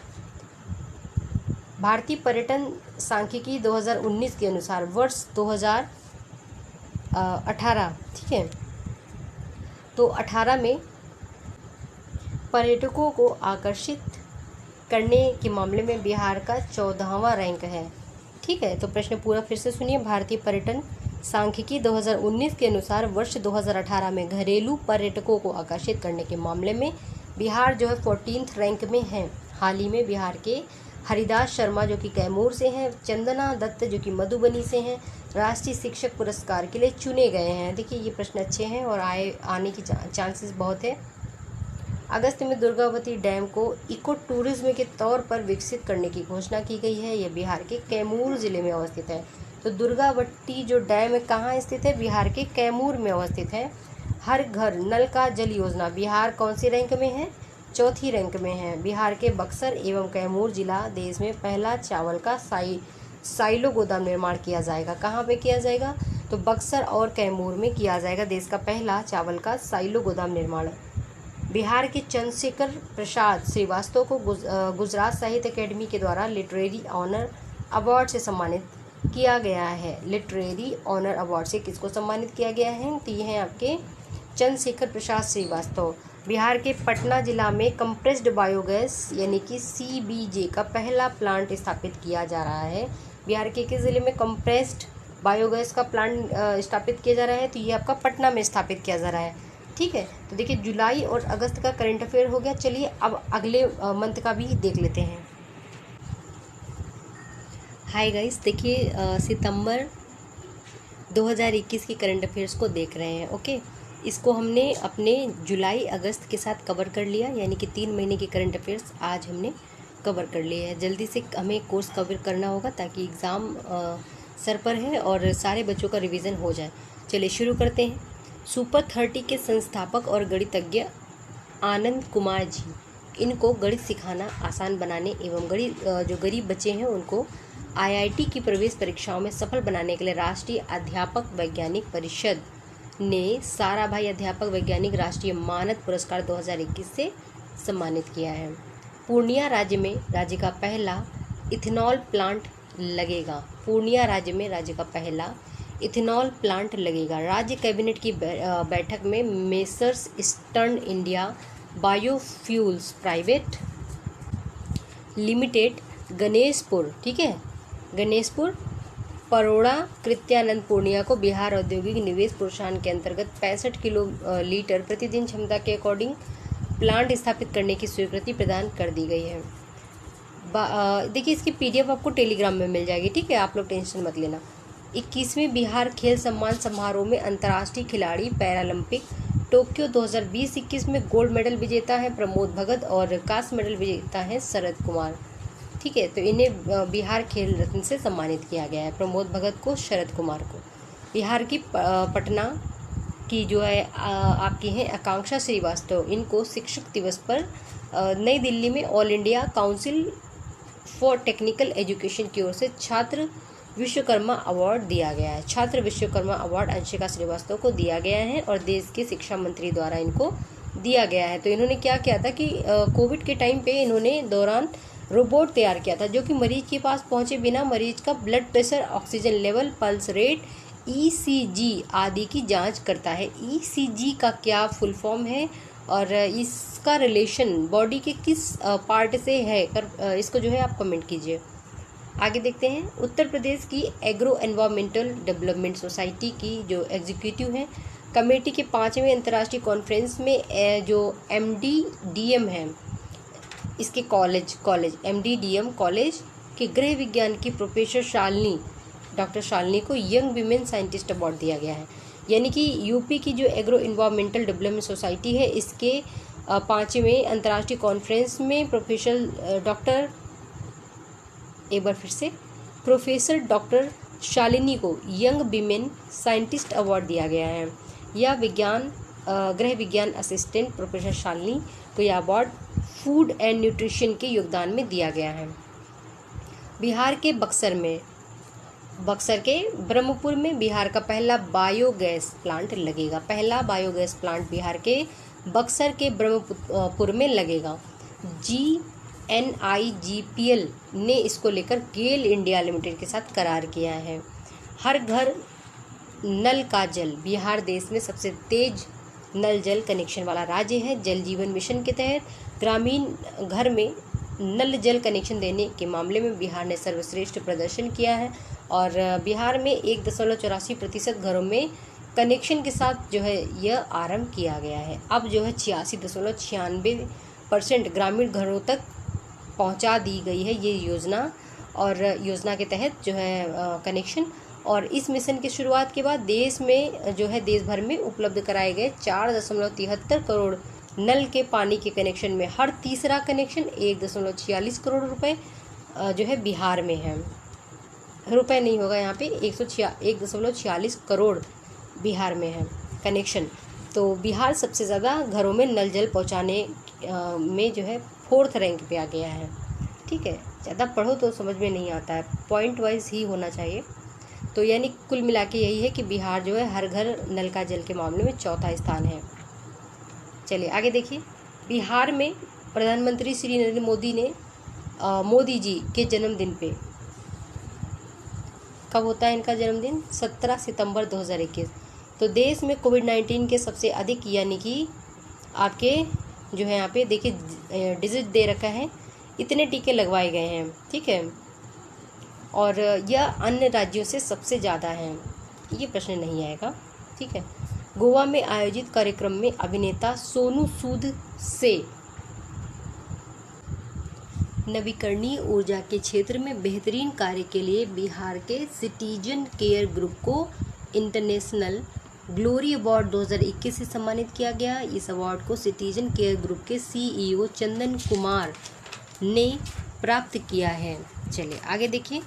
भारतीय पर्यटन सांख्यिकी 2019 के अनुसार वर्ष 2018, ठीक है, तो 18 में पर्यटकों को आकर्षित करने के मामले में बिहार का 14वां रैंक है। ठीक है, तो प्रश्न पूरा फिर से सुनिए। भारतीय पर्यटन सांख्यिकी 2019 के अनुसार वर्ष 2018 में घरेलू पर्यटकों को आकर्षित करने के मामले में बिहार जो है 14th रैंक में है। हाल ही में बिहार के हरिदास शर्मा जो कि कैमूर से हैं, चंदना दत्त जो कि मधुबनी से हैं, राष्ट्रीय शिक्षक पुरस्कार के लिए चुने गए हैं। देखिए ये प्रश्न अच्छे हैं और आने की चांसेस बहुत है। अगस्त में दुर्गावती डैम को इको टूरिज्म के तौर पर विकसित करने की घोषणा की गई है। यह बिहार के कैमूर जिले में अवस्थित है। तो दुर्गावती जो डैम है कहाँ स्थित है? बिहार के कैमूर में अवस्थित है। हर घर नल का जल योजना बिहार कौन सी रैंक में है? 4थी रैंक में है। बिहार के बक्सर एवं कैमूर जिला देश में पहला चावल का साइलो गोदाम निर्माण किया जाएगा। कहाँ पे किया जाएगा? तो बक्सर और कैमूर में किया जाएगा देश का पहला चावल का साइलो गोदाम निर्माण। बिहार के चंद्रशेखर प्रसाद श्रीवास्तव को गुजरात साहित्य अकेडमी के द्वारा लिटरेरी ऑनर अवार्ड से सम्मानित किया गया है। लिटरेरी ऑनर अवार्ड से किसको सम्मानित किया गया है? तो ये हैं आपके चंद्रशेखर प्रसाद श्रीवास्तव। बिहार के पटना जिला में कंप्रेस्ड बायोगैस यानी कि CBJ का पहला प्लांट स्थापित किया जा रहा है। बिहार के किस जिले में कंप्रेस्ड बायोगैस का प्लांट स्थापित किया जा रहा है? तो ये आपका पटना में स्थापित किया जा रहा है। ठीक है, तो देखिए जुलाई और अगस्त का करंट अफेयर हो गया। चलिए अब अगले मंथ का भी देख लेते हैं। हाय गाइस, देखिए सितंबर 2021 की करंट अफेयर्स को देख रहे हैं। ओके, इसको हमने अपने जुलाई अगस्त के साथ कवर कर लिया, यानी कि 3 महीने की करंट अफेयर्स आज हमने कवर कर लिए हैं। जल्दी से हमें कोर्स कवर करना होगा ताकि एग्ज़ाम सर पर है और सारे बच्चों का रिवीजन हो जाए। चलिए शुरू करते हैं। सुपर 30 के संस्थापक और गणितज्ञ आनंद कुमार जी, इनको गणित सिखाना आसान बनाने एवं जो गरीब बच्चे हैं उनको IIT की प्रवेश परीक्षाओं में सफल बनाने के लिए राष्ट्रीय अध्यापक वैज्ञानिक परिषद ने साराभाई अध्यापक वैज्ञानिक राष्ट्रीय मानद पुरस्कार 2021 से सम्मानित किया है। पूर्णिया राज्य में राज्य का पहला इथेनॉल प्लांट लगेगा। पूर्णिया राज्य में राज्य का पहला इथेनॉल प्लांट लगेगा। राज्य कैबिनेट की बैठक में messrs eastern India biofuels private limited Ganeshpur, ठीक है, गणेशपुर परोड़ा कृत्यानंद पूर्णिया को बिहार औद्योगिक निवेश प्रोत्साहन के अंतर्गत 65 किलो लीटर प्रतिदिन क्षमता के अकॉर्डिंग प्लांट स्थापित करने की स्वीकृति प्रदान कर दी गई है। देखिए इसकी पीडीएफ आपको टेलीग्राम में मिल जाएगी, ठीक है, आप लोग टेंशन मत लेना। 21वें बिहार खेल सम्मान समारोह में अंतर्राष्ट्रीय खिलाड़ी पैरालंपिक टोक्यो 2020-21 में गोल्ड मेडल विजेता है प्रमोद भगत और कांस्य मेडल विजेता है शरद कुमार, ठीक है। तो इन्हें बिहार खेल रत्न से सम्मानित किया गया है, प्रमोद भगत को, शरद कुमार को। बिहार की पटना की जो है आपकी हैं आकांक्षा श्रीवास्तव, इनको शिक्षक दिवस पर नई दिल्ली में all India council for technical education की ओर से छात्र विश्वकर्मा अवार्ड दिया गया है। छात्र विश्वकर्मा अवार्ड अंशिका श्रीवास्तव को दिया गया है और देश के शिक्षा मंत्री द्वारा इनको दिया गया है। तो इन्होंने क्या किया था कि कोविड के टाइम पे इन्होंने दौरान रोबोट तैयार किया था जो कि मरीज के पास पहुंचे बिना मरीज का blood pressure, oxygen level, pulse rate, ECG आदि की जांच करता है। ईसीजी का क्या फुल फॉर्म है और इसका रिलेशन बॉडी के किस पार्ट से है, इसको जो है आप कमेंट कीजिए। आगे देखते हैं। उत्तर प्रदेश की एग्रो एनवायरमेंटल डेवलपमेंट सोसाइटी की जो एग्जीक्यूटिव है कमेटी के 5वें अंतर्राष्ट्रीय कॉन्फ्रेंस में जो MDDM है, इसके कॉलेज MDDM कॉलेज के गृह विज्ञान की प्रोफेसर डॉक्टर शालिनी को यंग वीमेन साइंटिस्ट अवार्ड दिया गया है। यानी कि यूपी की जो एग्रो एनवायरमेंटल डेवलपमेंट सोसाइटी है, इसके 5वें अंतर्राष्ट्रीय कॉन्फ्रेंस में प्रोफेसर डॉक्टर शालिनी को यंग वीमेन साइंटिस्ट अवार्ड दिया गया है। यह गृह विज्ञान असिस्टेंट प्रोफेसर शालिनी को यह अवार्ड फूड एंड न्यूट्रिशन के योगदान में दिया गया है। बिहार के बक्सर के ब्रह्मपुर में बिहार का पहला बायोगैस प्लांट लगेगा। पहला बायोगैस प्लांट बिहार के बक्सर के ब्रह्मपुर में लगेगा। GNIGPL ने इसको लेकर गेल इंडिया लिमिटेड के साथ करार किया है। हर घर नल का जल, बिहार देश में सबसे तेज नल जल कनेक्शन वाला राज्य है। जल जीवन मिशन के तहत ग्रामीण घर में नल जल कनेक्शन देने के मामले में बिहार ने सर्वश्रेष्ठ प्रदर्शन किया है और बिहार में 1.84% घरों में कनेक्शन के साथ जो है यह आरंभ किया गया है। अब जो है 86.96% ग्रामीण घरों तक पहुंचा दी गई है ये योजना, और योजना के तहत जो है कनेक्शन। और इस मिशन की शुरुआत के बाद देश में जो है देश भर में उपलब्ध कराए गए 4.73 करोड़ नल के पानी के कनेक्शन में हर तीसरा कनेक्शन 1.46 करोड़ रुपए जो है बिहार में है। रुपए नहीं होगा यहाँ पे, 1.46 करोड़ बिहार में है कनेक्शन। तो बिहार सबसे ज़्यादा घरों में नल जल पहुँचाने में जो है 4th रैंक पे आ गया है। ठीक है, ज़्यादा पढ़ो तो समझ में नहीं आता है, पॉइंट वाइज ही होना चाहिए। तो यानी कुल मिला के यही है कि बिहार जो है हर घर नल का जल के मामले में 4था स्थान है। चलिए आगे देखिए। बिहार में प्रधानमंत्री श्री नरेंद्र मोदी जी के जन्मदिन पे, कब होता है इनका जन्मदिन? 17 सितंबर 2021। तो देश में कोविड-19 के सबसे अधिक यानी कि आपके जो है यहाँ पे देखिए डिजिट दे रखा है, इतने टीके लगवाए गए हैं। ठीक है, और यह अन्य राज्यों से सबसे ज़्यादा है, ये प्रश्न नहीं आएगा। ठीक है। गोवा में आयोजित कार्यक्रम में अभिनेता सोनू सूद से नवीकरणीय ऊर्जा के क्षेत्र में बेहतरीन कार्य के लिए बिहार के सिटीजन केयर ग्रुप को इंटरनेशनल ग्लोरी अवार्ड 2021 से सम्मानित किया गया। इस अवार्ड को सिटीजन केयर ग्रुप के CEO चंदन कुमार ने प्राप्त किया है। चलिए आगे देखिए।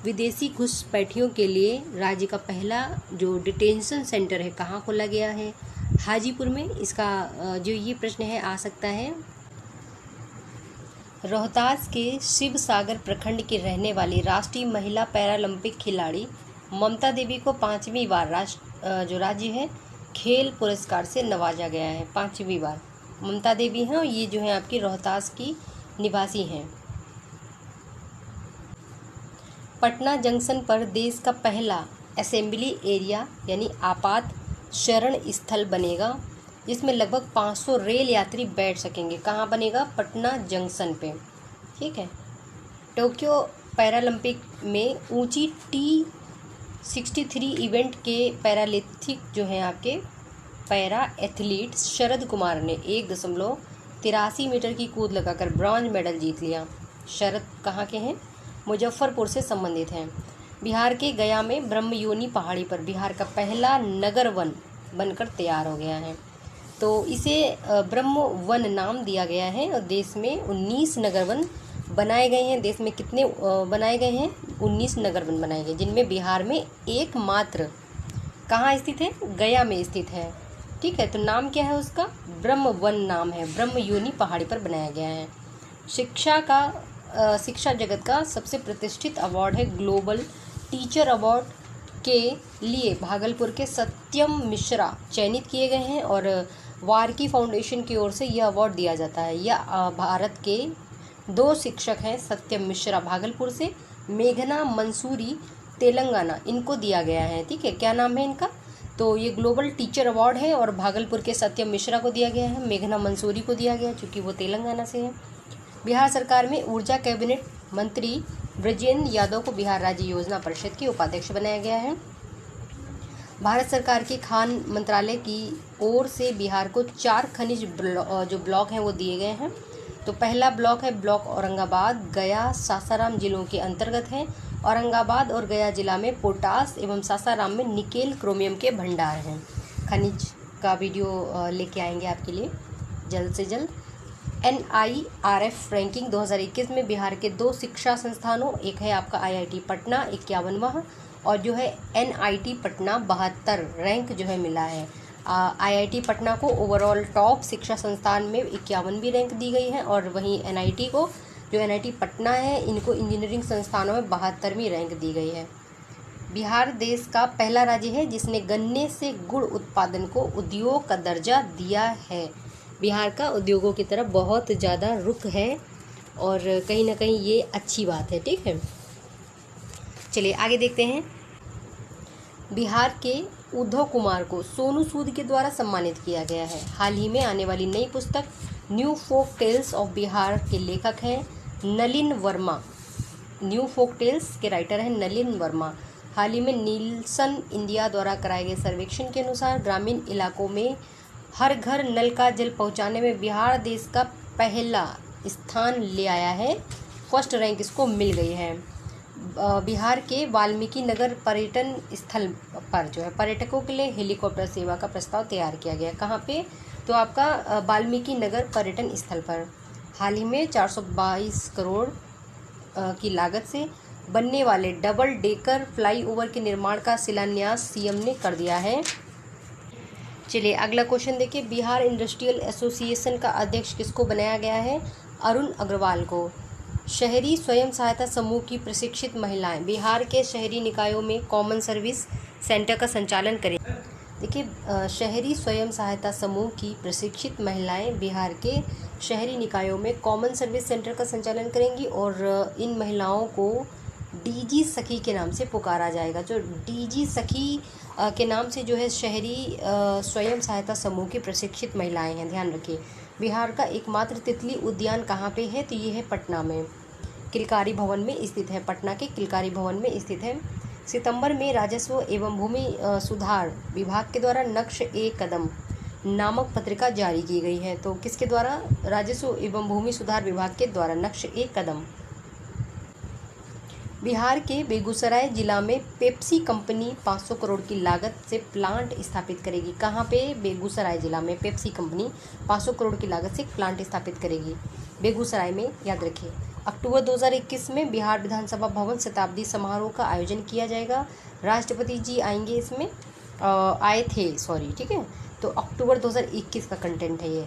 विदेशी घुसपैठियों के लिए राज्य का पहला जो डिटेंशन सेंटर है कहाँ खोला गया है? हाजीपुर में। इसका जो ये प्रश्न है आ सकता है। रोहतास के शिव सागर प्रखंड की रहने वाली राष्ट्रीय महिला पैरालंपिक खिलाड़ी ममता देवी को 5वीं बार जो राज्य है खेल पुरस्कार से नवाजा गया है 5वीं बार। ममता देवी हैं और ये जो है आपकी रोहतास की निवासी हैं। पटना जंक्शन पर देश का पहला असेंबली एरिया यानी आपात शरण स्थल बनेगा, जिसमें लगभग 500 रेल यात्री बैठ सकेंगे। कहाँ बनेगा? पटना जंक्शन पे। ठीक है। टोक्यो पैरालंपिक में ऊंची T63 इवेंट के पैरालिथिक जो हैं आपके पैरा एथलीट शरद कुमार ने 1.83 मीटर की कूद लगाकर ब्रॉन्ज मेडल जीत लिया। शरद कहाँ के हैं? मुजफ्फरपुर से संबंधित हैं। बिहार के गया में ब्रह्मयोनी पहाड़ी पर बिहार का पहला नगर वन बनकर तैयार हो गया है। तो इसे ब्रह्म वन नाम दिया गया है और देश में 19 नगर वन बनाए गए हैं। देश में कितने बनाए गए हैं? 19 नगर वन बनाए गए, जिनमें बिहार में एकमात्र कहाँ स्थित है? गया में स्थित है। ठीक है। तो नाम क्या है उसका? ब्रह्म वन नाम है। ब्रह्मयोनी पहाड़ी पर बनाया गया है। शिक्षा जगत का सबसे प्रतिष्ठित अवार्ड है ग्लोबल टीचर अवार्ड के लिए भागलपुर के सत्यम मिश्रा चयनित किए गए हैं और वार्की फाउंडेशन की ओर से यह अवार्ड दिया जाता है। यह भारत के 2 शिक्षक हैं, सत्यम मिश्रा भागलपुर से, मेघना मंसूरी तेलंगाना, इनको दिया गया है। ठीक है। क्या नाम है इनका? तो ये ग्लोबल टीचर अवार्ड है और भागलपुर के सत्यम मिश्रा को दिया गया है, मेघना मंसूरी को दिया गया है क्योंकि वो तेलंगाना से है। बिहार सरकार में ऊर्जा कैबिनेट मंत्री ब्रजेंद्र यादव को बिहार राज्य योजना परिषद के उपाध्यक्ष बनाया गया है। भारत सरकार के खान मंत्रालय की ओर से बिहार को 4 खनिज जो ब्लॉक हैं वो दिए गए हैं। तो पहला ब्लॉक है ब्लॉक औरंगाबाद, गया, सासाराम जिलों के अंतर्गत है। औरंगाबाद और गया जिला में पोटास एवं सासाराम में निकेल क्रोमियम के भंडार हैं। खनिज का वीडियो लेके आएंगे आपके लिए जल्द से जल्द। NIRF रैंकिंग 2021 में बिहार के 2 शिक्षा संस्थानों, एक है आपका IIT पटना 51वां और जो है NIT पटना 72 रैंक जो है मिला है। IIT पटना को ओवरऑल टॉप शिक्षा संस्थान में 51वीं रैंक दी गई है और वहीं NIT को, जो NIT पटना है, इनको इंजीनियरिंग संस्थानों में 72वीं रैंक दी गई है। बिहार देश का पहला राज्य है जिसने गन्ने से गुड़ उत्पादन को उद्योग का दर्जा दिया है। बिहार का उद्योगों की तरफ बहुत ज़्यादा रुख है और कहीं ना कहीं ये अच्छी बात है। ठीक है। चलिए आगे देखते हैं। बिहार के उद्धव कुमार को सोनू सूद के द्वारा सम्मानित किया गया है। हाल ही में आने वाली नई पुस्तक new folk tales of Bihar के लेखक हैं Nalin Verma. New folk tales के राइटर हैं नलिन वर्मा। हाल ही में नीलसन इंडिया द्वारा कराए गए सर्वेक्षण के अनुसार ग्रामीण इलाकों में हर घर नल का जल पहुंचाने में बिहार देश का पहला स्थान ले आया है। फर्स्ट रैंक इसको मिल गई है। बिहार के वाल्मीकि नगर पर्यटन स्थल पर जो है पर्यटकों के लिए हेलीकॉप्टर सेवा का प्रस्ताव तैयार किया गया। कहाँ पे? तो आपका वाल्मीकि नगर पर्यटन स्थल पर हाल ही में 422 करोड़ की लागत से बनने वाले डबल डेकर फ्लाईओवर के निर्माण का शिलान्यास CM ने कर दिया है। चलिए अगला क्वेश्चन देखिए। बिहार इंडस्ट्रियल एसोसिएशन का अध्यक्ष किसको बनाया गया है? अरुण अग्रवाल को। शहरी स्वयं सहायता समूह की प्रशिक्षित महिलाएं बिहार के शहरी निकायों में कॉमन सर्विस सेंटर का संचालन करें। देखिए शहरी स्वयं सहायता समूह की प्रशिक्षित महिलाएं बिहार के शहरी निकायों में कॉमन सर्विस सेंटर का संचालन करेंगी और इन महिलाओं को DG सखी के नाम से पुकारा जाएगा। जो DG सखी के नाम से जो है शहरी स्वयं सहायता समूह की प्रशिक्षित महिलाएं हैं। ध्यान रखिए। बिहार का एकमात्र तितली उद्यान कहाँ पे है? तो ये है पटना में, किलकारी भवन में स्थित है। पटना के किलकारी भवन में स्थित है। सितंबर में राजस्व एवं भूमि सुधार विभाग के द्वारा नक्श ए कदम नामक पत्रिका जारी की गई है। तो किसके द्वारा? राजस्व एवं भूमि सुधार विभाग के द्वारा नक्श ए कदम। बिहार के बेगूसराय जिला में पेप्सी कंपनी 500 करोड़ की लागत से प्लांट स्थापित करेगी। कहाँ पे? बेगूसराय जिला में पेप्सी कंपनी 500 करोड़ की लागत से प्लांट स्थापित करेगी, बेगूसराय में। याद रखिए। अक्टूबर 2021 में बिहार विधानसभा भवन शताब्दी समारोह का आयोजन किया जाएगा। राष्ट्रपति जी आएंगे इसमें, आए थे सॉरी। ठीक है। तो अक्टूबर 2021 का कंटेंट है ये।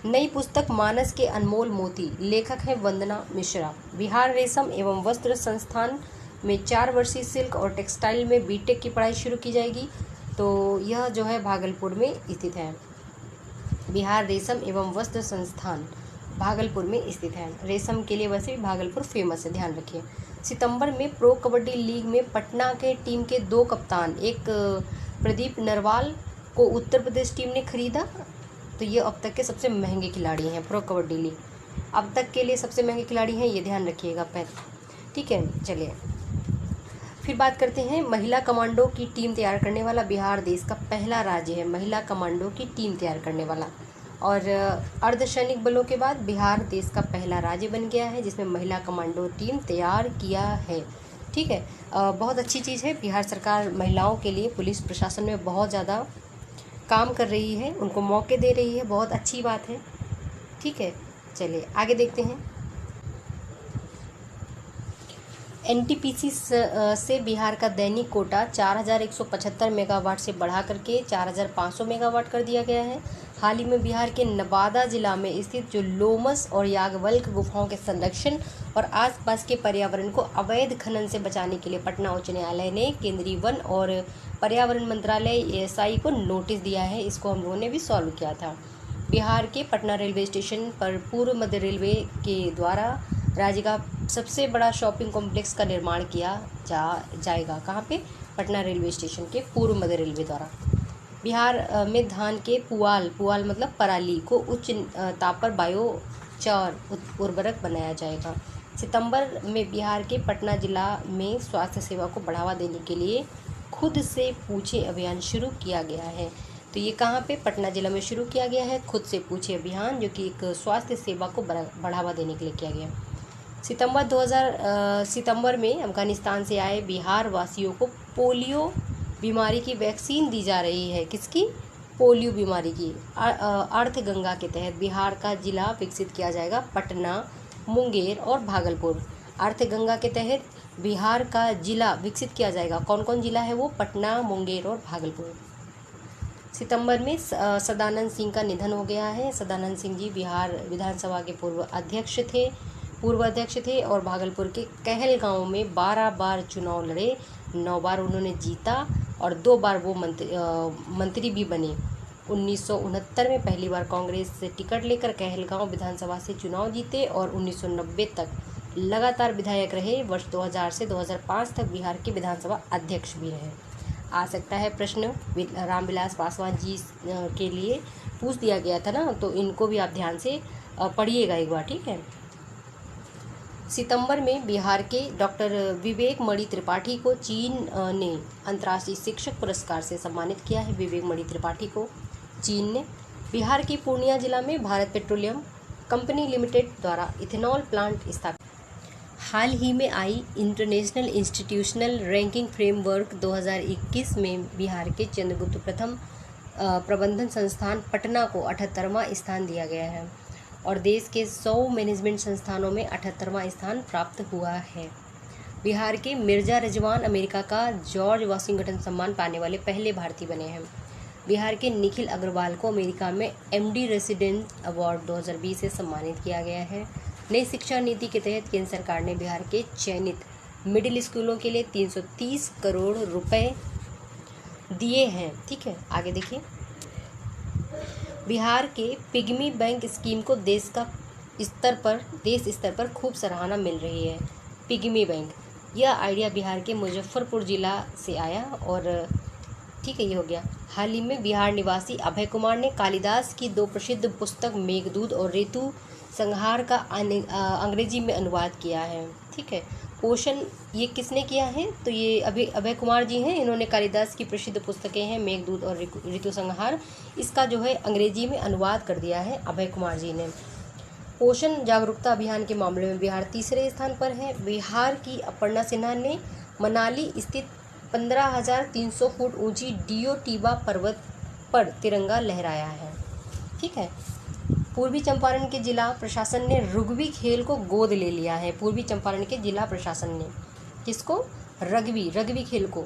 नई पुस्तक मानस के अनमोल मोती, लेखक है वंदना मिश्रा। बिहार रेशम एवं वस्त्र संस्थान में 4 वर्षीय सिल्क और टेक्सटाइल में बीटेक की पढ़ाई शुरू की जाएगी। तो यह जो है भागलपुर में स्थित है। बिहार रेशम एवं वस्त्र संस्थान भागलपुर में स्थित है। रेशम के लिए वैसे भी भागलपुर फेमस है, ध्यान रखिए। सितंबर में प्रो कबड्डी लीग में पटना के टीम के 2 कप्तान, एक प्रदीप नरवाल को उत्तर प्रदेश टीम ने खरीदा। तो ये अब तक के सबसे महंगे खिलाड़ी हैं। प्रो कबड्डी लीग अब तक के लिए सबसे महंगे खिलाड़ी हैं, ये ध्यान रखिएगा ठीक है। चलिए फिर बात करते हैं, महिला कमांडो की टीम तैयार करने वाला बिहार देश का पहला राज्य है। महिला कमांडो की टीम तैयार करने वाला, और अर्धसैनिक बलों के बाद बिहार देश का पहला राज्य बन गया है जिसमें महिला कमांडो टीम तैयार किया है। ठीक है, बहुत अच्छी चीज़ है। बिहार सरकार महिलाओं के लिए पुलिस प्रशासन में बहुत ज़्यादा काम कर रही है, उनको मौके दे रही है, बहुत अच्छी बात है। ठीक है, चलिए आगे देखते हैं। एनटीपीसी से बिहार का दैनिक कोटा 4175 मेगावाट से बढ़ा करके 4500 मेगावाट कर दिया गया है। हाल ही में बिहार के नवादा जिला में स्थित जो लोमस और याज्ञवल्क्य गुफाओं के संरक्षण और आसपास के पर्यावरण को अवैध खनन से बचाने के लिए पटना उच्च न्यायालय ने केंद्रीय वन और पर्यावरण मंत्रालय एएसआई को नोटिस दिया है। इसको हम लोगों ने भी सॉल्व किया था। बिहार के पटना रेलवे स्टेशन पर पूर्व मध्य रेलवे के द्वारा राज्य का सबसे बड़ा शॉपिंग कॉम्प्लेक्स का निर्माण किया जाएगा। कहाँ पे? पटना रेलवे स्टेशन के पूर्व मध्य रेलवे द्वारा। बिहार में धान के पुआल मतलब पराली को उच्च ताप पर बायोचार उर्वरक बनाया जाएगा। सितंबर में बिहार के पटना जिला में स्वास्थ्य सेवा को बढ़ावा देने के लिए खुद से पूछे अभियान शुरू किया गया है। तो ये कहाँ पे? पटना जिला में शुरू किया गया है खुद से पूछे अभियान, जो कि एक स्वास्थ्य सेवा को बढ़ावा देने के लिए किया गया। सितंबर में अफगानिस्तान से आए बिहार वासियों को पोलियो बीमारी की वैक्सीन दी जा रही है। किसकी? पोलियो बीमारी की। अर्थ गंगा के तहत बिहार का जिला विकसित किया जाएगा। पटना, मुंगेर और भागलपुर। अर्थ गंगा के तहत बिहार का जिला विकसित किया जाएगा। कौन कौन जिला है वो? पटना, मुंगेर और भागलपुर। सितंबर में सदानंद सिंह का निधन हो गया है। सदानंद सिंह जी बिहार विधानसभा के पूर्व अध्यक्ष थे और भागलपुर के कहलगांव में 12 बार चुनाव लड़े। 9 बार उन्होंने जीता और 2 बार वो मंत्री भी बने। 1969 में पहली बार कांग्रेस से टिकट लेकर कहलगांव विधानसभा से चुनाव जीते और 1990 तक लगातार विधायक रहे। वर्ष 2000 से 2005 तक बिहार के विधानसभा अध्यक्ष भी रहे। आ सकता है प्रश्न, रामविलास पासवान जी के लिए पूछ दिया गया था ना, तो इनको भी आप ध्यान से पढ़िएगा एक बार। ठीक है। सितंबर में बिहार के डॉक्टर विवेक मणि त्रिपाठी को चीन ने अंतर्राष्ट्रीय शिक्षक पुरस्कार से सम्मानित किया है। विवेक मणि त्रिपाठी को चीन ने। बिहार के पूर्णिया जिला में भारत पेट्रोलियम कंपनी लिमिटेड द्वारा इथेनॉल प्लांट स्थापित। हाल ही में आई इंटरनेशनल इंस्टीट्यूशनल रैंकिंग फ्रेमवर्क 2021 में बिहार के चंद्रगुप्त प्रथम प्रबंधन संस्थान पटना को 78वां स्थान दिया गया है और देश के 100 मैनेजमेंट संस्थानों में 78वां स्थान प्राप्त हुआ है। बिहार के मिर्जा रिजवान अमेरिका का जॉर्ज वाशिंगटन सम्मान पाने वाले पहले भारतीय बने हैं। बिहार के निखिल अग्रवाल को अमेरिका में एमडी रेसिडेंट अवार्ड 2020 से सम्मानित किया गया है। नई शिक्षा नीति के तहत केंद्र सरकार ने बिहार के चयनित मिडिल स्कूलों के लिए 330 करोड़ रुपए दिए हैं। ठीक है, आगे देखिए। बिहार के पिग्मी बैंक स्कीम को देश स्तर पर खूब सराहना मिल रही है। पिग्मी बैंक, यह आइडिया बिहार के मुजफ्फरपुर जिला से आया और ठीक है, ये हो गया। हाल ही में बिहार निवासी अभय कुमार ने कालिदास की 2 प्रसिद्ध पुस्तक मेघदूत और ऋतु संहार का अंग्रेजी में अनुवाद किया है। ठीक है, पोषण ये किसने किया है? तो ये अभय कुमार जी हैं। इन्होंने कालिदास की प्रसिद्ध पुस्तकें हैं मेघदूत और ऋतु संहार, इसका जो है अंग्रेजी में अनुवाद कर दिया है अभय कुमार जी ने। पोषण जागरूकता अभियान के मामले में बिहार तीसरे स्थान पर है। बिहार की अपर्णा सिन्हा ने मनाली स्थित 15,300 फुट ऊंची डियोटिबा पर्वत पर तिरंगा लहराया है। ठीक है। पूर्वी चंपारण के जिला प्रशासन ने रुग्बी खेल को गोद ले लिया है। पूर्वी चंपारण के जिला प्रशासन ने किसको? रग्बी खेल को।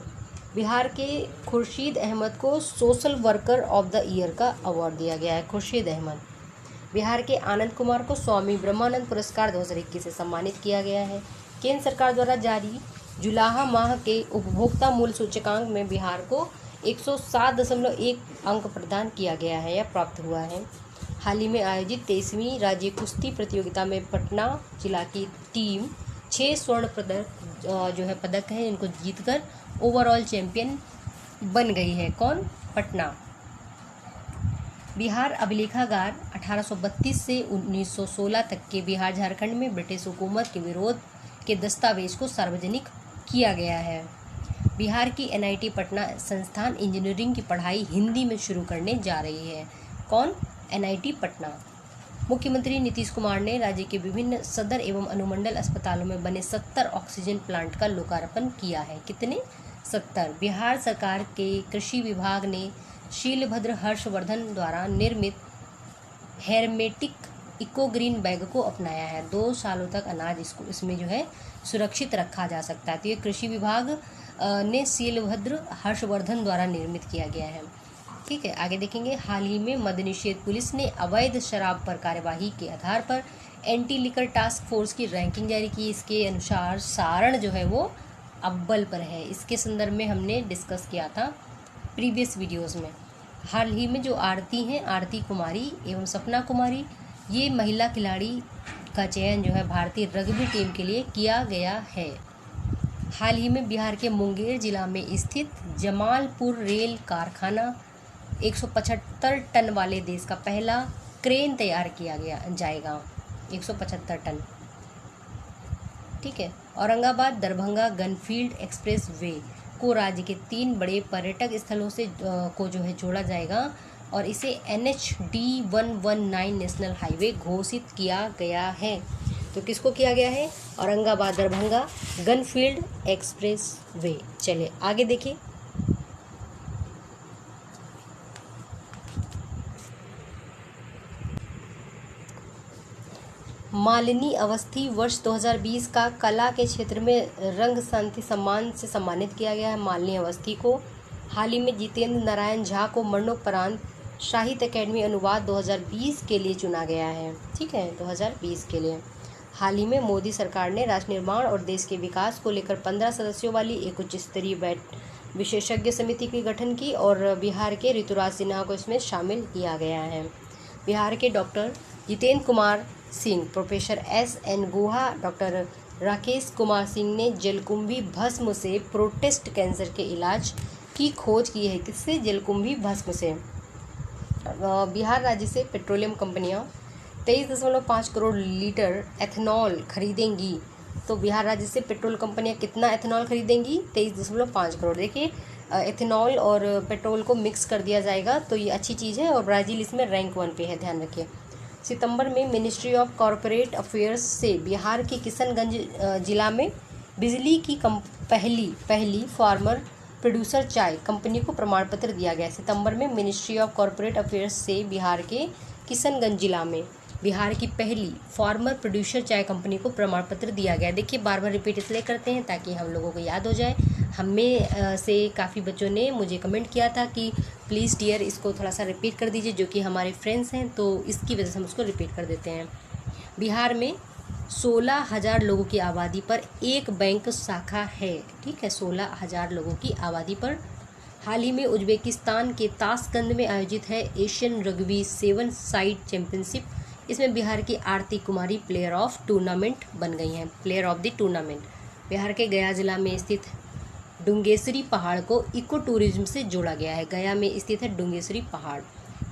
बिहार के खुर्शीद अहमद को social worker of the year का अवार्ड दिया गया है। खुर्शीद अहमद। बिहार के आनंद कुमार को स्वामी ब्रह्मानंद पुरस्कार 2021 से सम्मानित किया गया है। केंद्र सरकार द्वारा जारी जुलाई माह के उपभोक्ता मूल्य सूचकांक में बिहार को 107.1 अंक प्रदान किया गया है या प्राप्त हुआ है। हाल ही में आयोजित 23वीं राज्य कुश्ती प्रतियोगिता में पटना जिला की टीम 6 स्वर्ण पदक है इनको जीतकर ओवरऑल चैंपियन बन गई है। कौन? पटना। बिहार अभिलेखागार 1832 से 1916 तक के बिहार झारखंड में ब्रिटिश हुकूमत के विरोध के दस्तावेज को सार्वजनिक किया गया है। बिहार की NIT पटना संस्थान इंजीनियरिंग की पढ़ाई हिंदी में शुरू करने जा रही है। कौन? NIT पटना। मुख्यमंत्री नीतीश कुमार ने राज्य के विभिन्न सदर एवं अनुमंडल अस्पतालों में बने 70 ऑक्सीजन प्लांट का लोकार्पण किया है। कितने? 70। बिहार सरकार के कृषि विभाग ने शीलभद्र हर्षवर्धन द्वारा निर्मित हेरमेटिक इको ग्रीन बैग को अपनाया है। 2 सालों तक अनाज इसमें जो है सुरक्षित रखा जा सकता है। तो ये कृषि विभाग ने शीलभद्र हर्षवर्धन द्वारा निर्मित किया गया है। ठीक है, आगे देखेंगे। हाल ही में मद्य निषेध पुलिस ने अवैध शराब पर कार्यवाही के आधार पर एंटी लिकर टास्क फोर्स की रैंकिंग जारी की। इसके अनुसार सारण जो है वो अव्वल पर है। इसके संदर्भ में हमने डिस्कस किया था प्रीवियस वीडियोस में। हाल ही में जो आरती हैं, आरती कुमारी एवं सपना कुमारी, ये महिला खिलाड़ी का चयन जो है भारतीय रग्बी टीम के लिए किया गया है। हाल ही में बिहार के मुंगेर जिला में स्थित जमालपुर रेल कारखाना 175 टन वाले देश का पहला क्रेन तैयार किया जाएगा। 175 टन। ठीक है। Aurangabad Darbhanga greenfield express way को राज्य के 3 बड़े पर्यटक स्थलों से को जो है जोड़ा जाएगा और इसे NHD 119 नेशनल हाईवे घोषित किया गया है। तो किसको किया गया है? Aurangabad Darbhanga greenfield expressway. चलिए आगे देखिए। मालिनी अवस्थी वर्ष 2020 का कला के क्षेत्र में रंग शांति सम्मान से सम्मानित किया गया है। मालिनी अवस्थी को हाल ही में जितेंद्र नारायण झा को मरणोपरांत साहित्य अकेडमी अनुवाद 2020 के लिए चुना गया है। ठीक है, 2020 के लिए। हाल ही में मोदी सरकार ने राष्ट्र निर्माण और देश के विकास को लेकर 15 सदस्यों वाली एक उच्च स्तरीय विशेषज्ञ समिति की गठन की और बिहार के ऋतुराज सिन्हा को इसमें शामिल किया गया है। बिहार के doctor Jitendra Kumar Singh, professor SN गुहा, डॉक्टर राकेश कुमार सिंह ने जलकुंभी भस्म से प्रोस्टेट कैंसर के इलाज की खोज की है। किससे? जलकुंभी भस्म से। बिहार राज्य से पेट्रोलियम कंपनियां 23.5 करोड़ लीटर एथेनॉल खरीदेंगी। तो बिहार राज्य से पेट्रोल कंपनियां कितना एथेनॉल खरीदेंगी? 23.5 करोड़। देखिए, एथेनॉल और पेट्रोल को मिक्स कर दिया जाएगा, तो ये अच्छी चीज़ है और ब्राज़ील इसमें रैंक 1 पे है, ध्यान रखिए। सितंबर में मिनिस्ट्री ऑफ कॉरपोरेट अफेयर्स से बिहार के किशनगंज जिला में बिजली की पहली फार्मर प्रोड्यूसर चाय कंपनी को प्रमाण पत्र दिया गया। सितंबर में मिनिस्ट्री ऑफ कॉरपोरेट अफेयर्स से बिहार के किशनगंज जिला में बिहार की पहली फार्मर प्रोड्यूसर चाय कंपनी को प्रमाण पत्र दिया गया। देखिए, बार बार रिपीट इसलिए करते हैं ताकि हम लोगों को याद हो जाए। हमें से काफ़ी बच्चों ने मुझे कमेंट किया था कि प्लीज़ डियर इसको थोड़ा सा रिपीट कर दीजिए, जो कि हमारे फ्रेंड्स हैं, तो इसकी वजह से हम उसको रिपीट कर देते हैं। बिहार में 16,000 लोगों की आबादी पर एक बैंक शाखा है। ठीक है, 16,000 लोगों की आबादी पर। हाल ही में उज्बेकिस्तान के ताशकंद में आयोजित है एशियन रग्बी 7 साइड चैंपियनशिप। इसमें बिहार की Aarti Kumari player of tournament बन गई हैं, player of the tournament. Bihar के गया जिला में स्थित डुंगेश्वरी पहाड़ को इको टूरिज्म से जोड़ा गया है। गया में स्थित है डुंगेश्वरी पहाड़।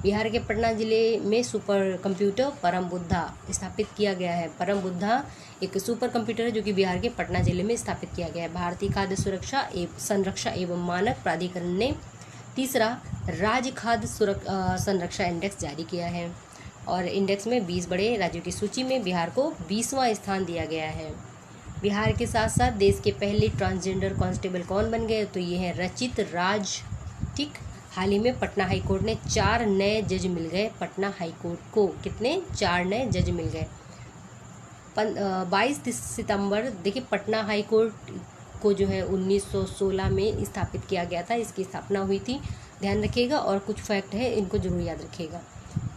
बिहार के पटना जिले में सुपर कंप्यूटर परम बुद्धा स्थापित किया गया है। परम बुद्धा एक सुपर कंप्यूटर है जो कि बिहार के पटना जिले में स्थापित किया गया है। भारतीय खाद्य सुरक्षा संरक्षा एवं मानक प्राधिकरण ने 3रा राज्य खाद्य संरक्षा इंडेक्स जारी किया है और इंडेक्स में 20 बड़े राज्यों की सूची में बिहार को 20वां स्थान दिया गया है। बिहार के साथ साथ देश के पहले ट्रांसजेंडर कांस्टेबल कौन बन गए? तो ये हैं रचित राज। ठीक, हाल ही में पटना हाईकोर्ट ने 4 नए जज मिल गए। पटना हाईकोर्ट को कितने? 4 नए जज मिल गए। 22 सितंबर, देखिए पटना हाईकोर्ट को जो है 1916 में स्थापित किया गया था। इसकी स्थापना हुई थी, ध्यान रखिएगा, और कुछ फैक्ट है इनको जरूर याद रखिएगा।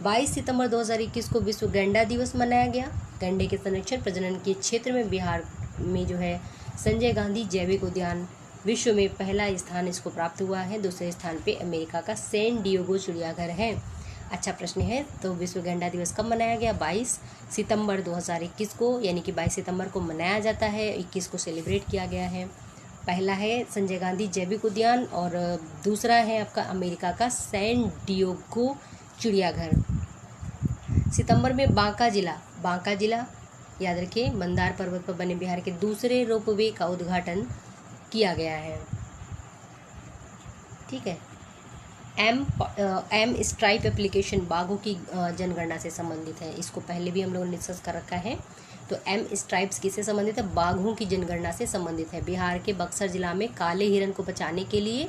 22 सितंबर 2021 को विश्व गैंडा दिवस मनाया गया। गैंडे के संरक्षण प्रजनन के क्षेत्र में बिहार में जो है संजय गांधी जैविक उद्यान, विश्व में पहला स्थान इसको प्राप्त हुआ है। दूसरे स्थान पे अमेरिका का सैन डिएगो चिड़ियाघर है। अच्छा प्रश्न है। तो विश्व गैंडा दिवस कब मनाया गया? 22 सितंबर 2021 को, यानी कि 22 सितंबर को मनाया जाता है। 21 को सेलिब्रेट किया गया है। पहला है संजय गांधी जैविक उद्यान और दूसरा है आपका अमेरिका का सैन डिएगो चिड़ियाघर। सितंबर में बांका जिला याद रखिए, मंदार पर्वत पर बने बिहार के दूसरे रोपवे का उद्घाटन किया गया है। ठीक है। एम स्ट्राइप एप्लीकेशन बाघों की जनगणना से संबंधित है। इसको पहले भी हम लोगों ने डिस्कस कर रखा है। तो एम स्ट्राइप्स किससे संबंधित है? बाघों की जनगणना से संबंधित है। बिहार के बक्सर जिला में काले हिरन को बचाने के लिए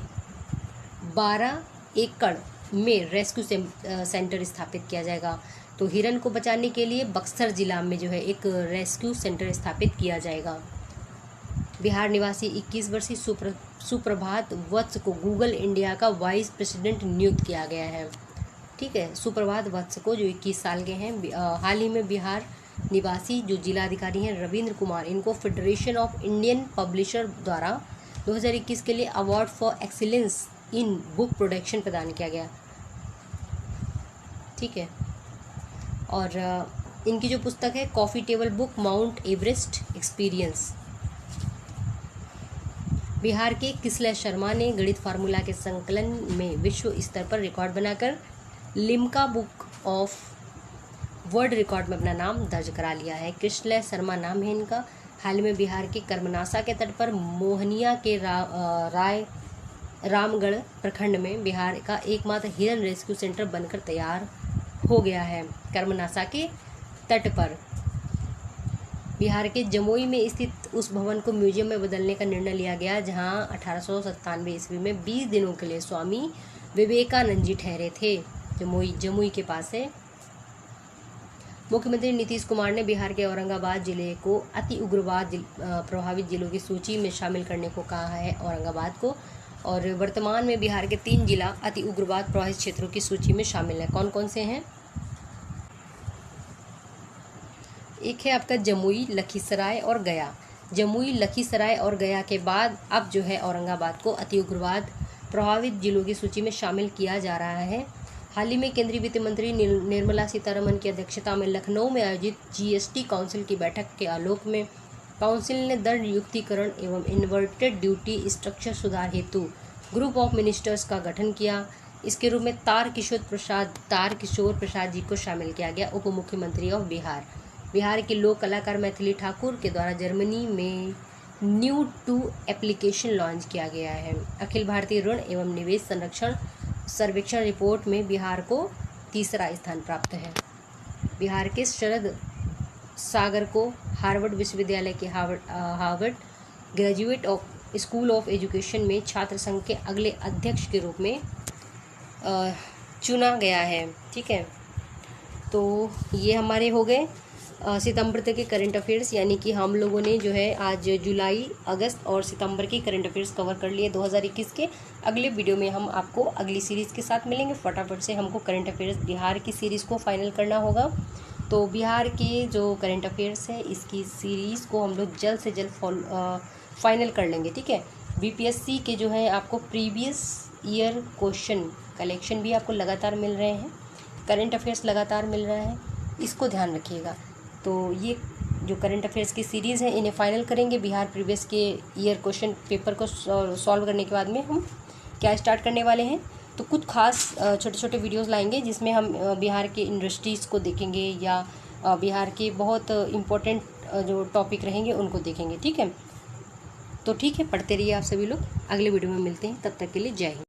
12 एकड़ में रेस्क्यू सेंटर स्थापित किया जाएगा। तो हिरन को बचाने के लिए बक्सर जिला में जो है एक रेस्क्यू सेंटर स्थापित किया जाएगा। बिहार निवासी 21 वर्षीय सुप्रभात वत्स को गूगल इंडिया का वाइस प्रेसिडेंट नियुक्त किया गया है। ठीक है। सुप्रभात वत्स को जो 21 साल के हैं, हाल ही में बिहार निवासी जो जिलाधिकारी हैं रविंद्र कुमार, इनको फेडरेशन ऑफ इंडियन पब्लिशर द्वारा 2021 के लिए award for excellence in book production प्रदान किया गया। ठीक है। और इनकी जो पुस्तक है coffee table book mount Everest experience. Bihar के किसलय शर्मा ने गणित फार्मूला के संकलन में विश्व स्तर पर रिकॉर्ड बनाकर Limca book of world record में अपना नाम दर्ज करा लिया है। किसलय शर्मा नाम है इनका। हाल में बिहार के कर्मनासा के तट पर मोहनिया के रामगढ़ प्रखंड में बिहार का एकमात्र हिरन रेस्क्यू सेंटर बनकर तैयार हो गया है। कर्मनासा के तट पर बिहार के जमुई में स्थित उस भवन को म्यूजियम में बदलने का निर्णय लिया गया जहां 1897 ईस्वी में 20 दिनों के लिए स्वामी विवेकानंद जी ठहरे थे। जमुई के पास है। मुख्यमंत्री नीतीश कुमार ने बिहार के औरंगाबाद जिले को अति उग्रवाद प्रभावित जिलों की सूची में शामिल करने को कहा है औरंगाबाद को। और वर्तमान में बिहार के 3 जिला अति उग्रवाद प्रभावित क्षेत्रों की सूची में शामिल है। कौन कौन से हैं? एक है आपका जमुई, लखीसराय और गया। जमुई, लखीसराय और गया के बाद अब जो है औरंगाबाद को अति उग्रवाद प्रभावित जिलों की सूची में शामिल किया जा रहा है। हाल ही में केंद्रीय वित्त मंत्री निर्मला सीतारमण की अध्यक्षता में लखनऊ में आयोजित जीएसटी काउंसिल की बैठक के आलोक में काउंसिल ने दर नियुक्तिकरण एवं इन्वर्टेड ड्यूटी स्ट्रक्चर सुधार हेतु ग्रुप ऑफ मिनिस्टर्स का गठन किया। इसके रूप में तार किशोर प्रसाद जी को शामिल किया गया, उप मुख्यमंत्री ऑफ बिहार। बिहार के लोक कलाकार मैथिली ठाकुर के द्वारा जर्मनी में न्यू टू एप्लीकेशन लॉन्च किया गया है। अखिल भारतीय ऋण एवं निवेश सर्वेक्षण रिपोर्ट में बिहार को 3रा स्थान प्राप्त है। बिहार के शरद सागर को हार्वर्ड विश्वविद्यालय के Harvard graduate of school of education में छात्र संघ के अगले अध्यक्ष के रूप में चुना गया है। ठीक है। तो ये हमारे हो गए सितंबर तक के करंट अफेयर्स, यानी कि हम लोगों ने जो है आज जुलाई, अगस्त और सितंबर के करंट अफेयर्स कवर कर लिए 2021 के। अगले वीडियो में हम आपको अगली सीरीज़ के साथ मिलेंगे। फटाफट से हमको करंट अफेयर्स बिहार की सीरीज़ को फाइनल करना होगा। तो बिहार के जो करंट अफेयर्स है इसकी सीरीज़ को हम लोग जल्द से जल्द फाइनल कर लेंगे। ठीक है। बीपीएससी के जो है आपको प्रीवियस ईयर क्वेश्चन कलेक्शन भी आपको लगातार मिल रहे हैं, करंट अफेयर्स लगातार मिल रहा है, इसको ध्यान रखिएगा। तो ये जो करंट अफेयर्स की सीरीज़ है इन्हें फाइनल करेंगे। बिहार प्रीवियस के ईयर क्वेश्चन पेपर को सॉल्व करने के बाद में हम क्या स्टार्ट करने वाले हैं, तो कुछ खास छोटे छोटे वीडियोस लाएंगे जिसमें हम बिहार के इंडस्ट्रीज़ को देखेंगे या बिहार के बहुत इम्पोर्टेंट जो टॉपिक रहेंगे उनको देखेंगे। ठीक है। तो ठीक है, पढ़ते रहिए आप सभी लोग। अगले वीडियो में मिलते हैं, तब तक के लिए जय हिंद।